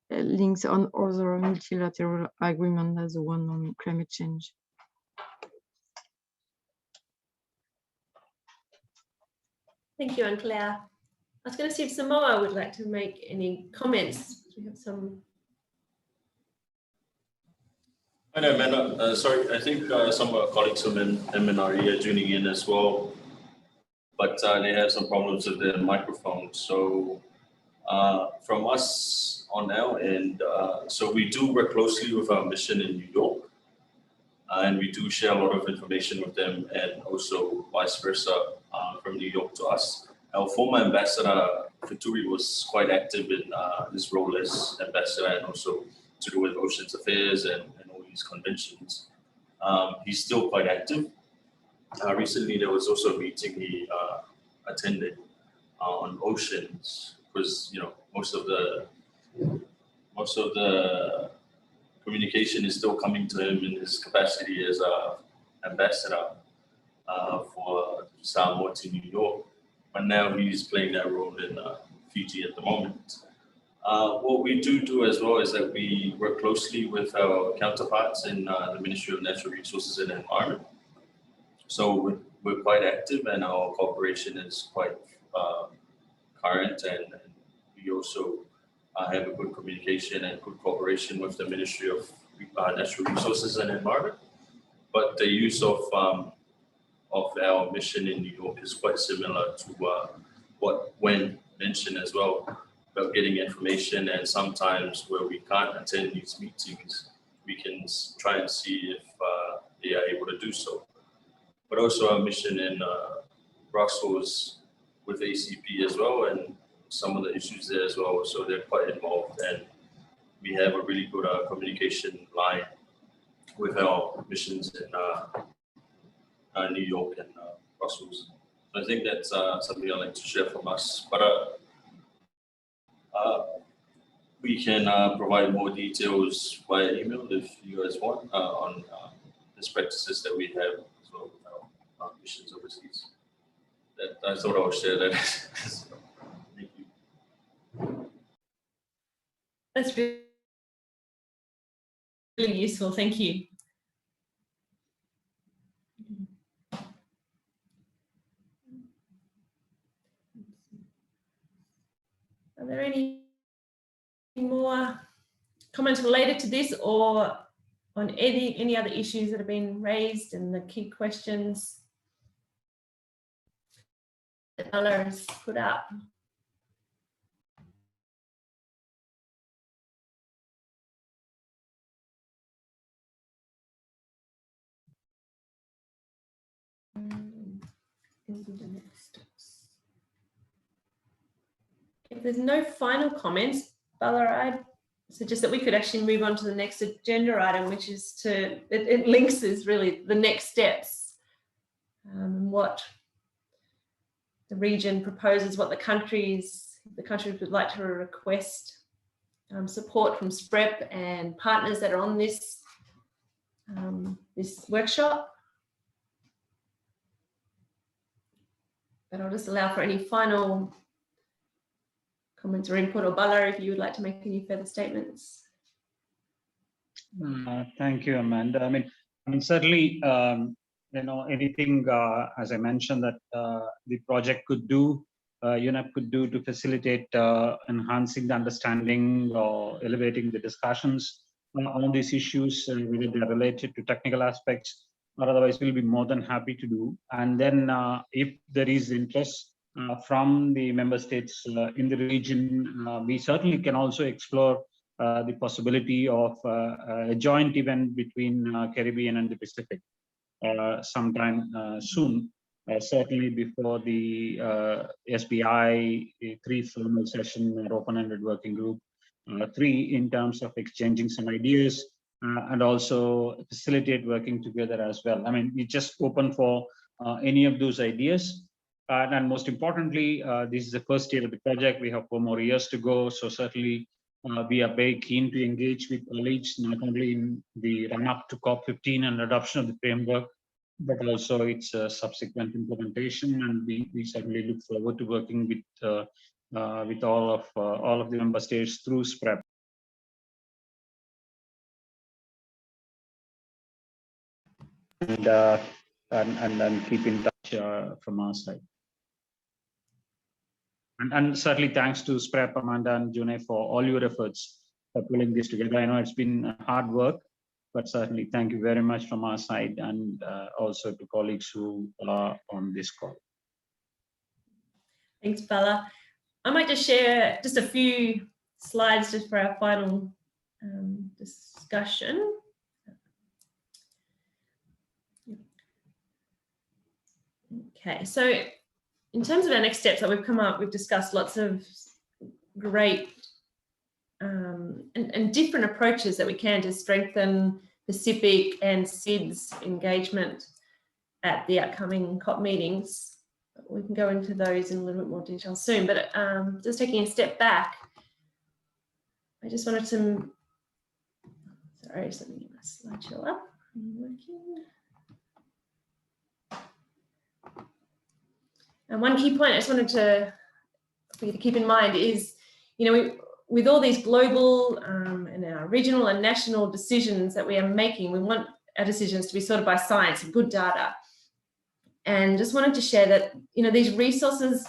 links on other multilateral agreement as the one on climate change. Thank you, Anne-Claire. I was going to see if Samoa would like to make any comments. We have some. I know, Amanda. Sorry, I think some of our colleagues from MNRE are tuning in as well, but they have some problems with their microphones. So from us on our end, so we do work closely with our mission in New York, and we do share a lot of information with them, and also vice versa from New York to us. Our former ambassador, Fituri, was quite active in his role as ambassador, and also to do with oceans affairs and all these conventions. He's still quite active. Recently, there was also a meeting he attended on oceans, because most of the communication is still coming to him in his capacity as ambassador. for Samoa to New York, but now he's playing that role in Fiji at the moment. What we do as well is that we work closely with our counterparts in the Ministry of Natural Resources and Environment. So we're quite active, and our cooperation is quite current, and we also have a good communication and good cooperation with the Ministry of Natural Resources and Environment. But the use of our mission in New York is quite similar to what Wen mentioned as well, about getting information, and sometimes where we can't attend these meetings, we can try and see if they are able to do so. But also our mission in Brussels with ACP as well, and some of the issues there as well. So they're quite involved, and we have a really good communication line with our missions in New York and Brussels. So I think that's something I'd like to share from us. But we can provide more details via email if you guys want on best practices that we have as well with our missions overseas. I thought I would share that. Thank you. That's really useful. Thank you. Are there any more comments related to this, or on any other issues that have been raised and the key questions that Bella has put up? If there's no final comments, Bella, I'd suggest that we could actually move on to the next agenda item, which is it links is really the next steps, what the region proposes, what the countries would like to request support from SPREP and partners that are on this this workshop. But I'll just allow for any final comments or input, or Bala, if you would like to make any further statements. Thank you, Amanda. I mean, certainly, anything, as I mentioned, that the project could do, UNEP could do to facilitate enhancing the understanding or elevating the discussions on these issues, whether they're related to technical aspects, or otherwise we'll be more than happy to do. And then if there is interest from the member states in the region, we certainly can also explore the possibility of a joint event between Caribbean and the Pacific sometime soon, certainly before the SBI 3 formal session or open-ended working group 3, in terms of exchanging some ideas and also facilitate working together as well. I mean, we just open for any of those ideas. And most importantly, this is the first year of the project. We have 4 more years to go. So certainly we are very keen to engage with colleagues, not only in the run-up to COP15 and adoption of the framework, but also its subsequent implementation. And we certainly look forward to working with all of the member states through SPREP. And keep in touch from our side. And certainly thanks to SPREP, Amanda and June for all your efforts for pulling this together. I know it's been hard work, but certainly thank you very much from our side, and also to colleagues who are on this call. Thanks, Bella. I might just share just a few slides just for our final discussion. Okay, so in terms of our next steps that we've come up, we've discussed lots of great and different approaches that we can to strengthen Pacific and SIDS engagement at the upcoming COP meetings. We can go into those in a little bit more detail soon, but just taking a step back, I just wanted to, sorry, just let me get my slideshow up. And one key point I just wanted for you to keep in mind is, with all these global and our regional and national decisions that we are making, we want our decisions to be sorted by science and good data. And just wanted to share that, these resources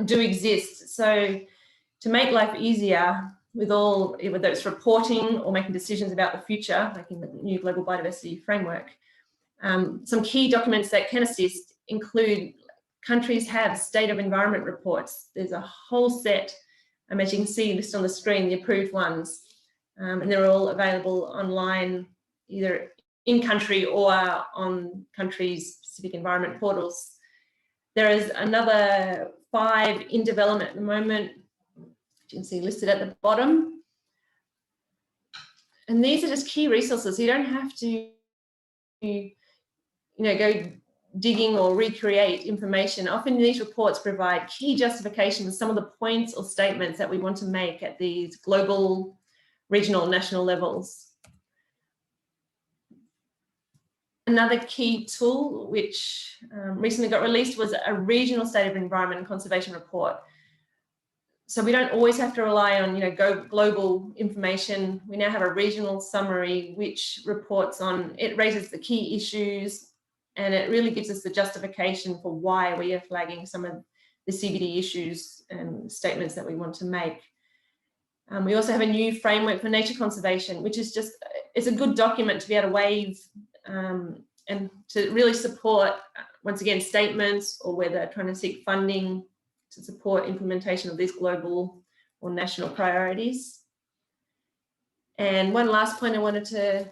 do exist. So to make life easier with all, whether it's reporting or making decisions about the future, like in the new Global Biodiversity Framework, some key documents that can assist include countries have state of environment reports. There's a whole set, as you can see listed on the screen, the approved ones, and they're all available online, either in country or on countries' specific environment portals. There is another 5 in development at the moment, which you can see listed at the bottom. And these are just key resources. You don't have to, go digging or recreate information. Often these reports provide key justifications, some of the points or statements that we want to make at these global, regional, national levels. Another key tool which recently got released was a regional state of environment and conservation report. So we don't always have to rely on, global information. We now have a regional summary which reports on, it raises the key issues, and it really gives us the justification for why we are flagging some of the CBD issues and statements that we want to make. We also have a new framework for nature conservation, which is just, it's a good document to be able to waive and to really support, once again, statements, or where they're trying to seek funding to support implementation of these global or national priorities. And one last point I wanted to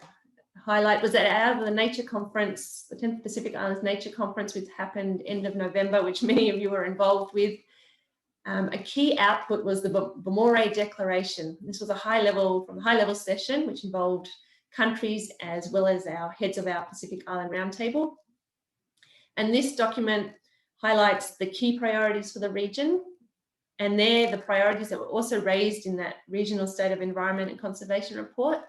highlight was that out of the nature conference, the 10th Pacific Islands Nature Conference, which happened end of November, which many of you were involved with, a key output was the Bamore Declaration. This was a high-level session, which involved countries as well as our heads of our Pacific Island Roundtable. And this document highlights the key priorities for the region, and they're the priorities that were also raised in that regional state of environment and conservation report.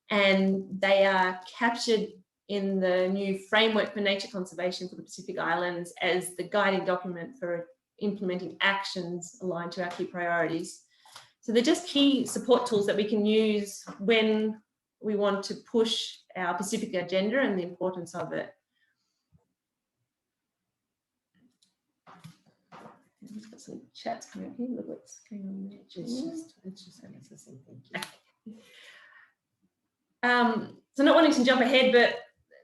And they are captured in the new framework for nature conservation for the Pacific Islands as the guiding document for implementing actions aligned to our key priorities. So they're just key support tools that we can use when we want to push our Pacific agenda and the importance of it. I've got some chats coming up here. Look what's going on there. It's just the same thing. So not wanting to jump ahead, but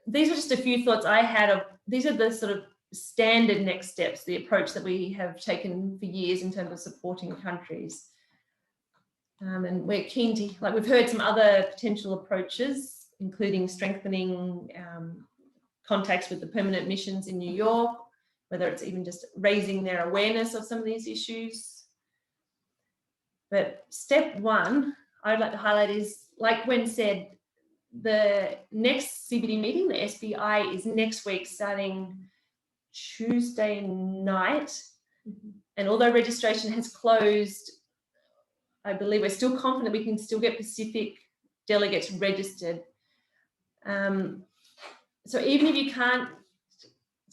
these are just a few thoughts I had of, these are the sort of standard next steps, the approach that we have taken for years in terms of supporting countries. And we're keen to, like, we've heard some other potential approaches, including strengthening contacts with the permanent missions in New York, whether it's even just raising their awareness of some of these issues. But step one I'd like to highlight is, like Gwen said, the next CBD meeting, the SBI, is next week starting Tuesday night. And although registration has closed, I believe we're still confident we can still get Pacific delegates registered. So even if you can't,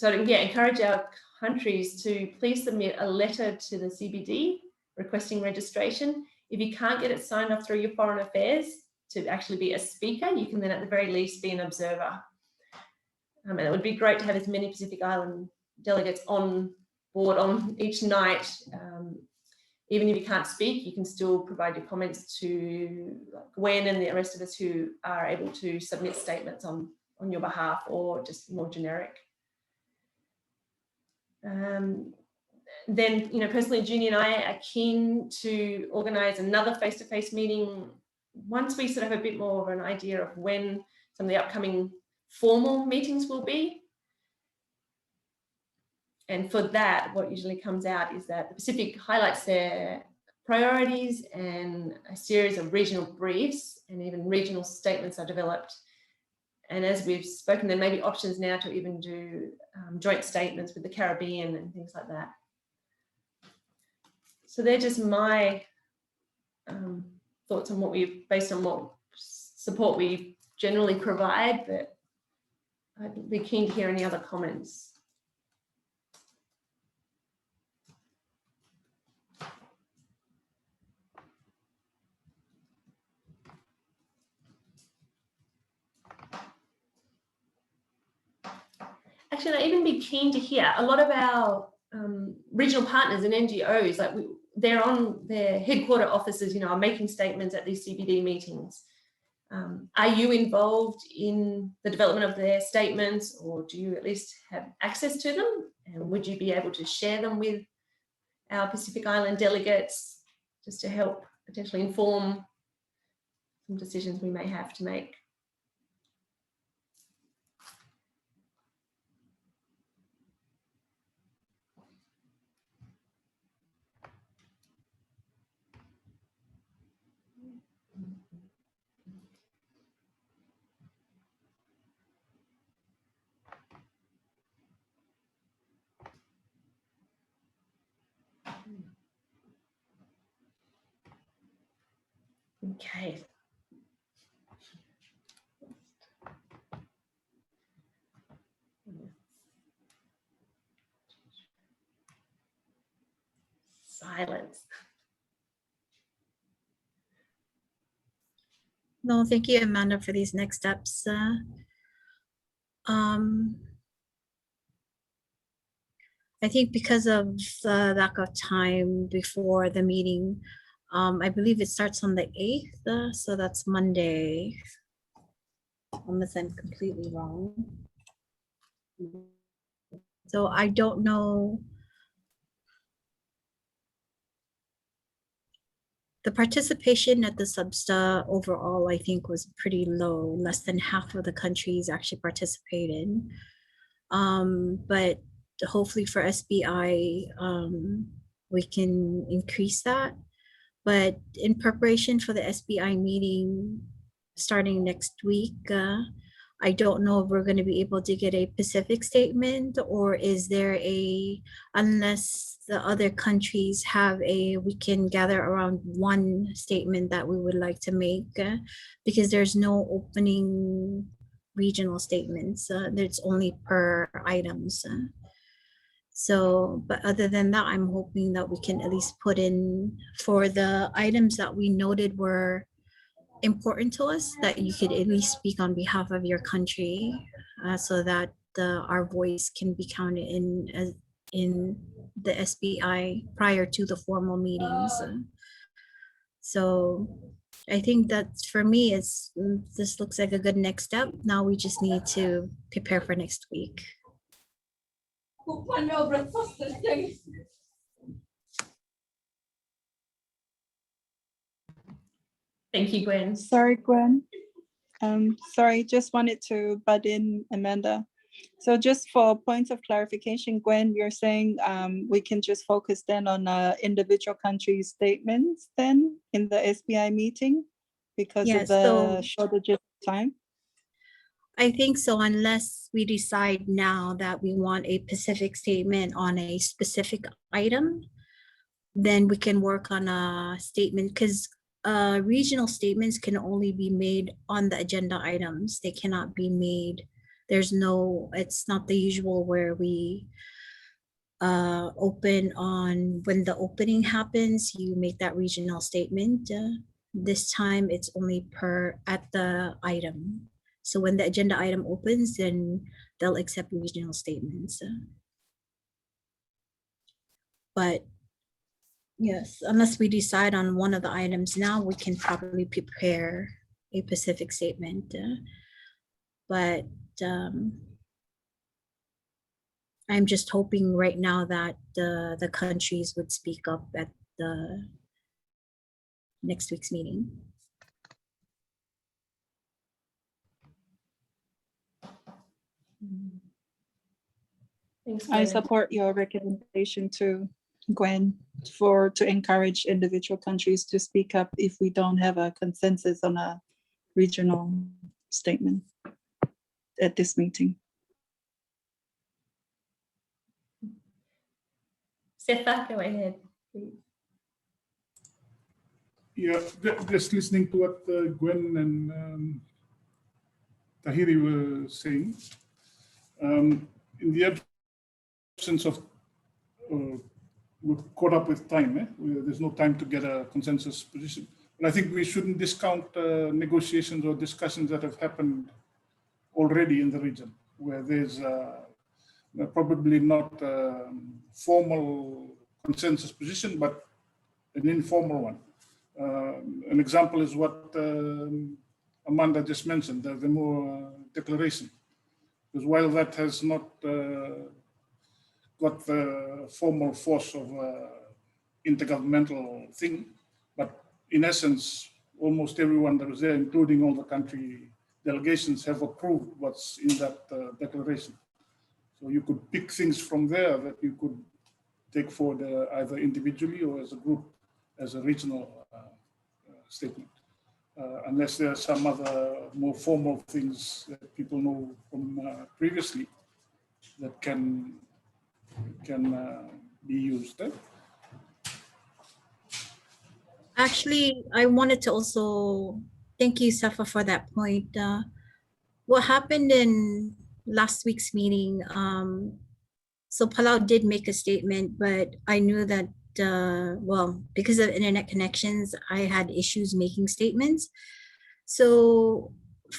encourage our countries to please submit a letter to the CBD requesting registration. If you can't get it signed off through your foreign affairs to actually be a speaker, you can then at the very least be an observer. And it would be great to have as many Pacific Island delegates on board on each night. Even if you can't speak, you can still provide your comments to Gwen and the rest of us who are able to submit statements on your behalf, or just more generic. Then, personally, Junie and I are keen to organise another face-to-face meeting once we sort of have a bit more of an idea of when some of the upcoming formal meetings will be. And for that, what usually comes out is that the Pacific highlights their priorities, and a series of regional briefs and even regional statements are developed. And as we've spoken, there may be options now to even do joint statements with the Caribbean and things like that. So they're just my thoughts on what we've, based on what support we generally provide, but I'd be keen to hear any other comments. actually, I'd even be keen to hear a lot of our regional partners and NGOs, like they're on their headquarter offices, you know, are making statements at these CBD meetings. Are you involved in the development of their statements, or do you at least have access to them? And would you be able to share them with our Pacific Island delegates just to help potentially inform some decisions we may have to make? Okay. Silence. No, thank you, Amanda, for these next steps. I think because of the lack of time before the meeting, I believe it starts on the 8th, so that's Monday, unless I'm completely wrong. So I don't know. The participation at the SBSTA overall, I think, was pretty low. Less than half of the countries actually participated. But hopefully for SBI, we can increase that. But in preparation for the SBI meeting starting next week, I don't know if we're going to be able to get a Pacific statement, or is there unless the other countries have we can gather around one statement that we would like to make, because there's no opening regional statements. There's only per items. So, but other than that, I'm hoping that we can at least put in for the items that we noted were important to us, that you could at least speak on behalf of your country, so that our voice can be counted in the SBI prior to the formal meetings. So I think that for me, this looks like a good next step. Now we just need to prepare for next week. Thank you, Gwen. Sorry, Gwen. Sorry, just wanted to butt in, Amanda. So just for points of clarification, Gwen, you're saying we can just focus then on individual country statements then in the SBI meeting because of the shortage of time? I think so, unless we decide now that we want a Pacific statement on a specific item, then we can work on a statement, because regional statements can only be made on the agenda items. They cannot be made. It's not the usual where we open on when the opening happens, you make that regional statement. This time it's only at the item. So when the agenda item opens, then they'll accept regional statements. But yes, unless we decide on one of the items now, we can probably prepare a Pacific statement. But I'm just hoping right now that the countries would speak up at the next week's meeting. Thanks, I Gwen. support your recommendation to Gwen to encourage individual countries to speak up if we don't have a consensus on a regional statement at this meeting. Setha, go ahead, please. Yeah, just listening to what Gwen and Tahiri were saying. In the absence of, we're caught up with time, there's no time to get a consensus position. But I think we shouldn't discount negotiations or discussions that have happened already in the region, where there's probably not formal consensus position, but an informal one. An example is what Amanda just mentioned, the MEA declaration. Because while that has not got the formal force of intergovernmental thing, but in essence, almost everyone that was there, including all the country delegations, have approved what's in that declaration. So you could pick things from there that you could take forward either individually or as a group, as a regional statement. Unless there are some other more formal things that people know from previously that can be used. Actually, I wanted to also thank you, Safa, for that point. What happened in last week's meeting, so Palau did make a statement, but I knew that, well, because of internet connections, I had issues making statements. So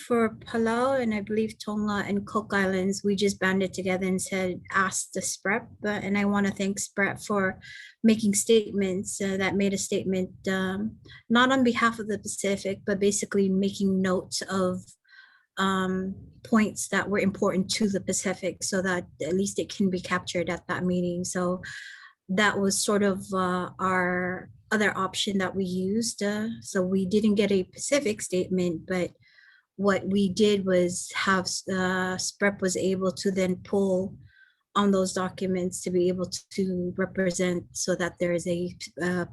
for Palau and I believe Tonga and Cook Islands, we just banded together and said, ask the SPREP. And I want to thank SPREP for making statements that made a statement, not on behalf of the Pacific, but basically making notes of points that were important to the Pacific so that at least it can be captured at that meeting. So that was sort of our other option that we used. So we didn't get a Pacific statement, but what we did was have SPREP was able to then pull on those documents to be able to represent so that there is a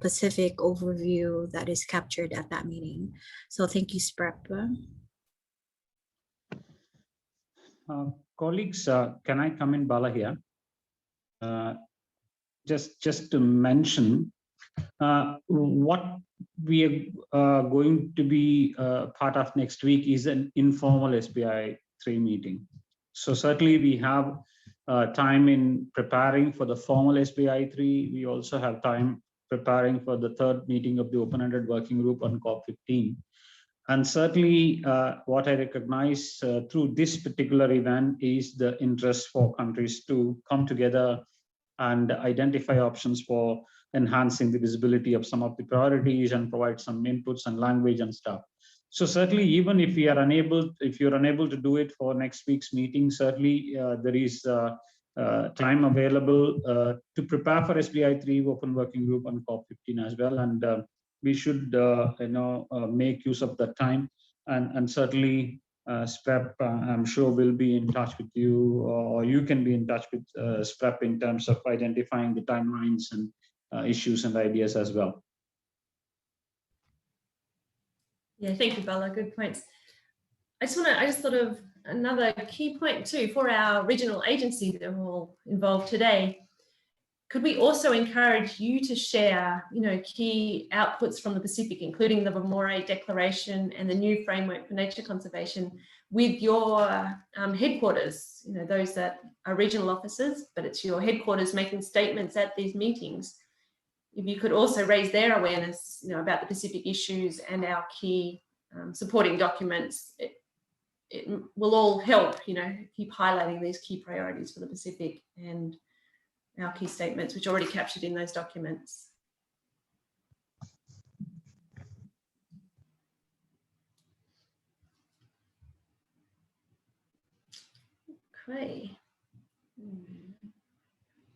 Pacific overview that is captured at that meeting. So thank you, SPREP. Colleagues, can I come in, Bala, here? Just to mention what we are going to be part of next week is an informal SBI 3 meeting. So certainly we have time in preparing for the formal SBI 3. We also have time preparing for the 3rd meeting of the open-ended working group on COP15. And certainly what I recognize through this particular event is the interest for countries to come together and identify options for enhancing the visibility of some of the priorities and provide some inputs and language and stuff. So certainly, even if we are unable, if you're unable to do it for next week's meeting, certainly there is time available to prepare for SBI 3 Open Working Group on COP15 as well. And we should make use of that time. And certainly, SPREP, I'm sure, will be in touch with you, or you can be in touch with SPREP in terms of identifying the timelines and issues and ideas as well. Yeah, thank you, Bala. Good points. I just thought of another key point too for our regional agency that are all involved today. Could we also encourage you to share, key outputs from the Pacific, including the MEA3 Declaration and the new framework for nature conservation, with your headquarters, those that are regional officers, but it's your headquarters making statements at these meetings. If you could also raise their awareness, about the Pacific issues and our key supporting documents, it will all help, keep highlighting these key priorities for the Pacific and our key statements, which are already captured in those documents. Okay.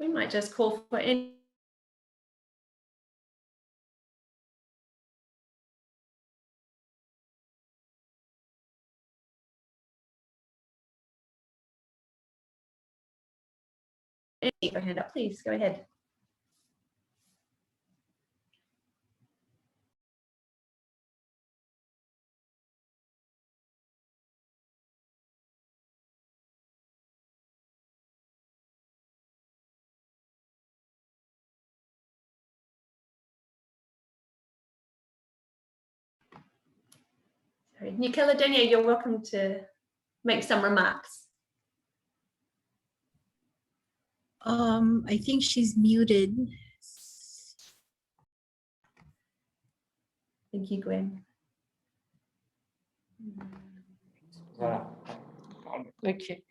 We might just call for any hand up, please go ahead. Sorry, New Caledonia, you're welcome to make some remarks. I think she's muted. Thank you, Gwen. Okay.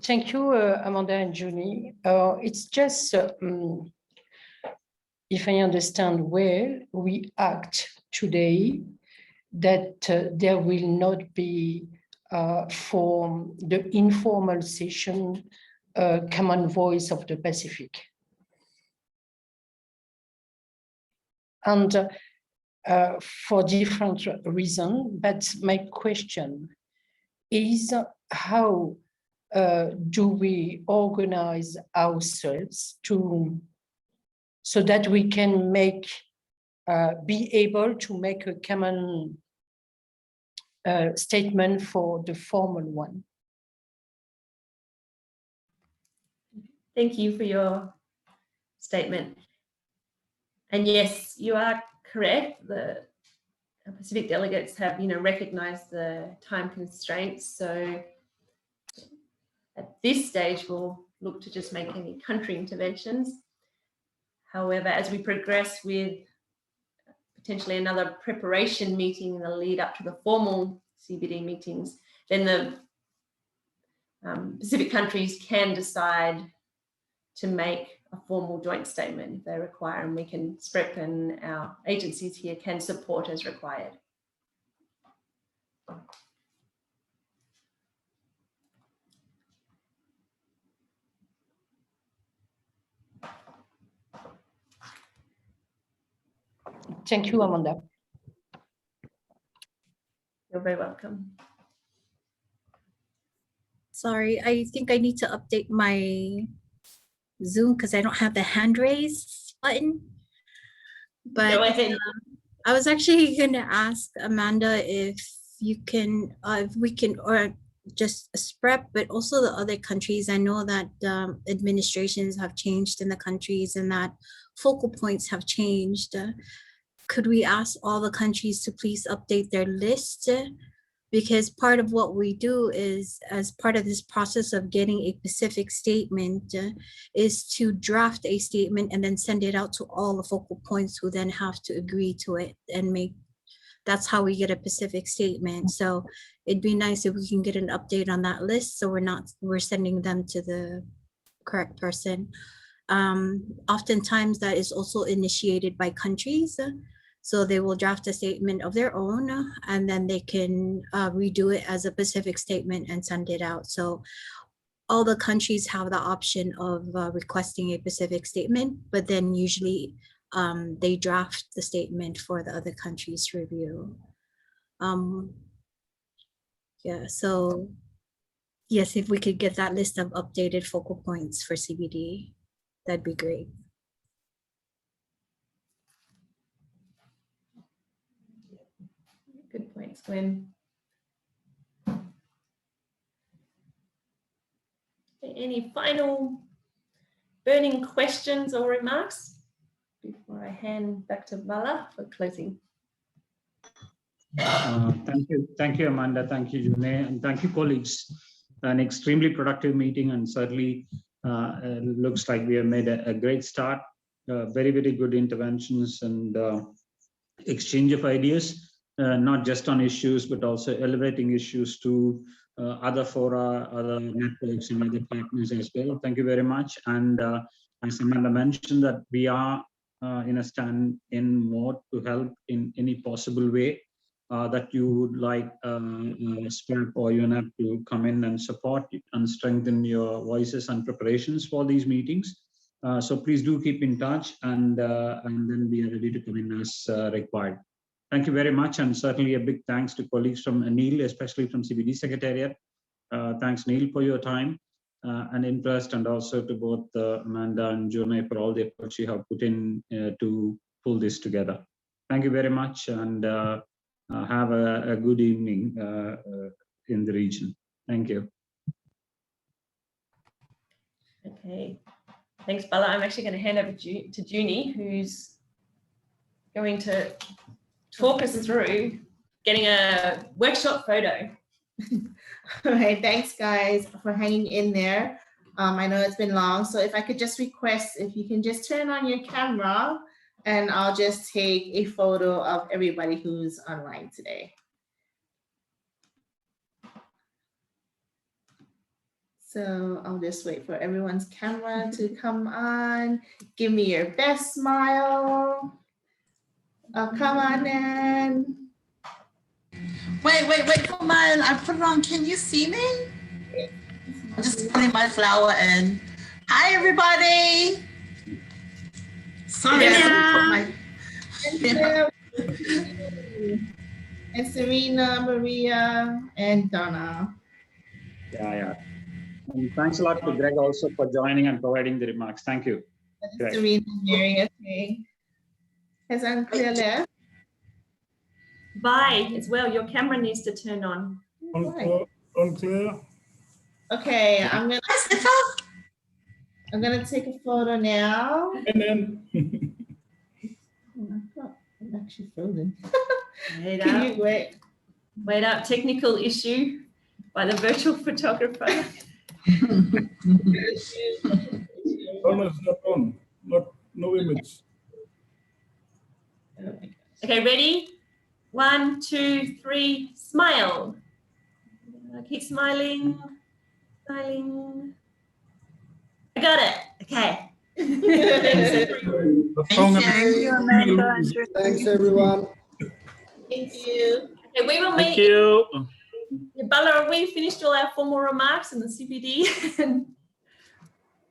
Thank you, Amanda and Junie. It's just, if I understand well, we act today that there will not be for the informal session common voice of the Pacific. And for different reasons, but my question is how do we organize ourselves so that we can be able to make a common statement for the formal one? Thank you for your statement. And yes, you are correct. The Pacific delegates have, recognized the time constraints. So at this stage, we'll look to just make any country interventions. However, as we progress with potentially another preparation meeting in the lead up to the formal CBD meetings, then the Pacific countries can decide to make a formal joint statement if they require, and we can, SPREP and our agencies here can support as required. Thank you, Amanda. You're very welcome. Sorry, I think I need to update my Zoom because I don't have the hand raise button. But go ahead. I was actually going to ask Amanda if you can, if we can, or just SPREP, but also the other countries. I know that administrations have changed in the countries and that focal points have changed. Could we ask all the countries to please update their list? Because part of what we do is, as part of this process of getting a Pacific statement, is to draft a statement and then send it out to all the focal points who then have to agree to it and that's how we get a Pacific statement. So it'd be nice if we can get an update on that list so we're sending them to the correct person. Oftentimes that is also initiated by countries. So they will draft a statement of their own and then they can redo it as a Pacific statement and send it out. So all the countries have the option of requesting a Pacific statement, but then usually they draft the statement for the other countries to review. Yeah, so yes, if we could get that list of updated focal points for CBD, that'd be great. Good points, Gwen. Any final burning questions or remarks before I hand back to Bala for closing? Thank you, Amanda. Thank you, Junie, and thank you, colleagues. An extremely productive meeting, and certainly it looks like we have made a great start. Very, very good interventions and exchange of ideas, not just on issues, but also elevating issues to other fora, other networks, and other partners as well. Thank you very much. And as Amanda mentioned, that we are in a stand-in mode to help in any possible way that you would like SPREP or UNEP to come in and support and strengthen your voices and preparations for these meetings. So please do keep in touch, and then we are ready to come in as required. Thank you very much, and certainly a big thanks to colleagues from Neil, especially from CBD Secretariat. Thanks, Neil, for your time and interest, and also to both Amanda and Junie for all the efforts you have put in to pull this together. Thank you very much, and have a good evening in the region. Thank you. Okay, thanks, Bala. I'm actually going to hand over to Junie, who's going to talk us through getting a workshop photo. All right, thanks guys for hanging in there. I know it's been long, so if I could just request if you can just turn on your camera and I'll just take a photo of everybody who's online today. So I'll just wait for everyone's camera to come on. Give me your best smile. Oh, come on in. Wait, come on. I put it on. Can you see me? I'm just putting my flower in. Hi, everybody. Sorry, I didn't put my. And Serena, Maria, and Donna. Yeah. And thanks a lot to Greg also for joining and providing the remarks. Thank you. Greg. Serena, Mary, okay. Has Unclear left? Bye as well. Your camera needs to turn on. Unclear. Okay, I'm gonna take a photo now. And then I'm actually frozen. Wait Can up. you wait? Wait up. Technical issue by the virtual photographer. Donna's not on. No image. Okay, ready? 1, 2, 3, smile. Keep smiling. Smiling. I got it. Okay. Thank you, Amanda. Thanks, everyone. Thank you. Okay, we will meet. Thank you. Yeah, Bala, have we finished all our formal remarks in the CBD?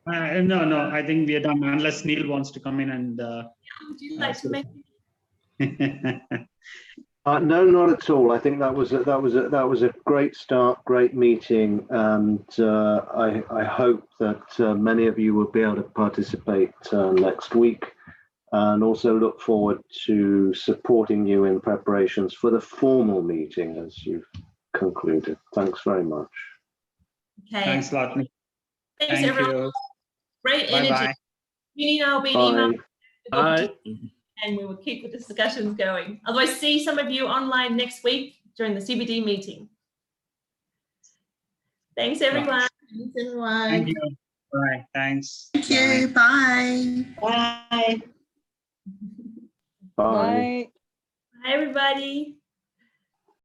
No, I think we are done unless Neil wants to come in and. Would you like to make? No, not at all. I think that was a great start, great meeting, and I hope that many of you will be able to participate next week, and also look forward to supporting you in preparations for the formal meeting as you've concluded. Thanks very much. Okay. Thanks a lot, Neil. Thanks, Thank everyone. you. Great Bye-bye. energy. You know, I'll be Bye. email. Bye. And we will keep the discussions going. Otherwise, see some of you online next week during the CBD meeting. Thanks, everyone. Thanks, everyone. Thank you. Bye. Thanks. Thank you. Bye. Bye. Bye. Bye, everybody.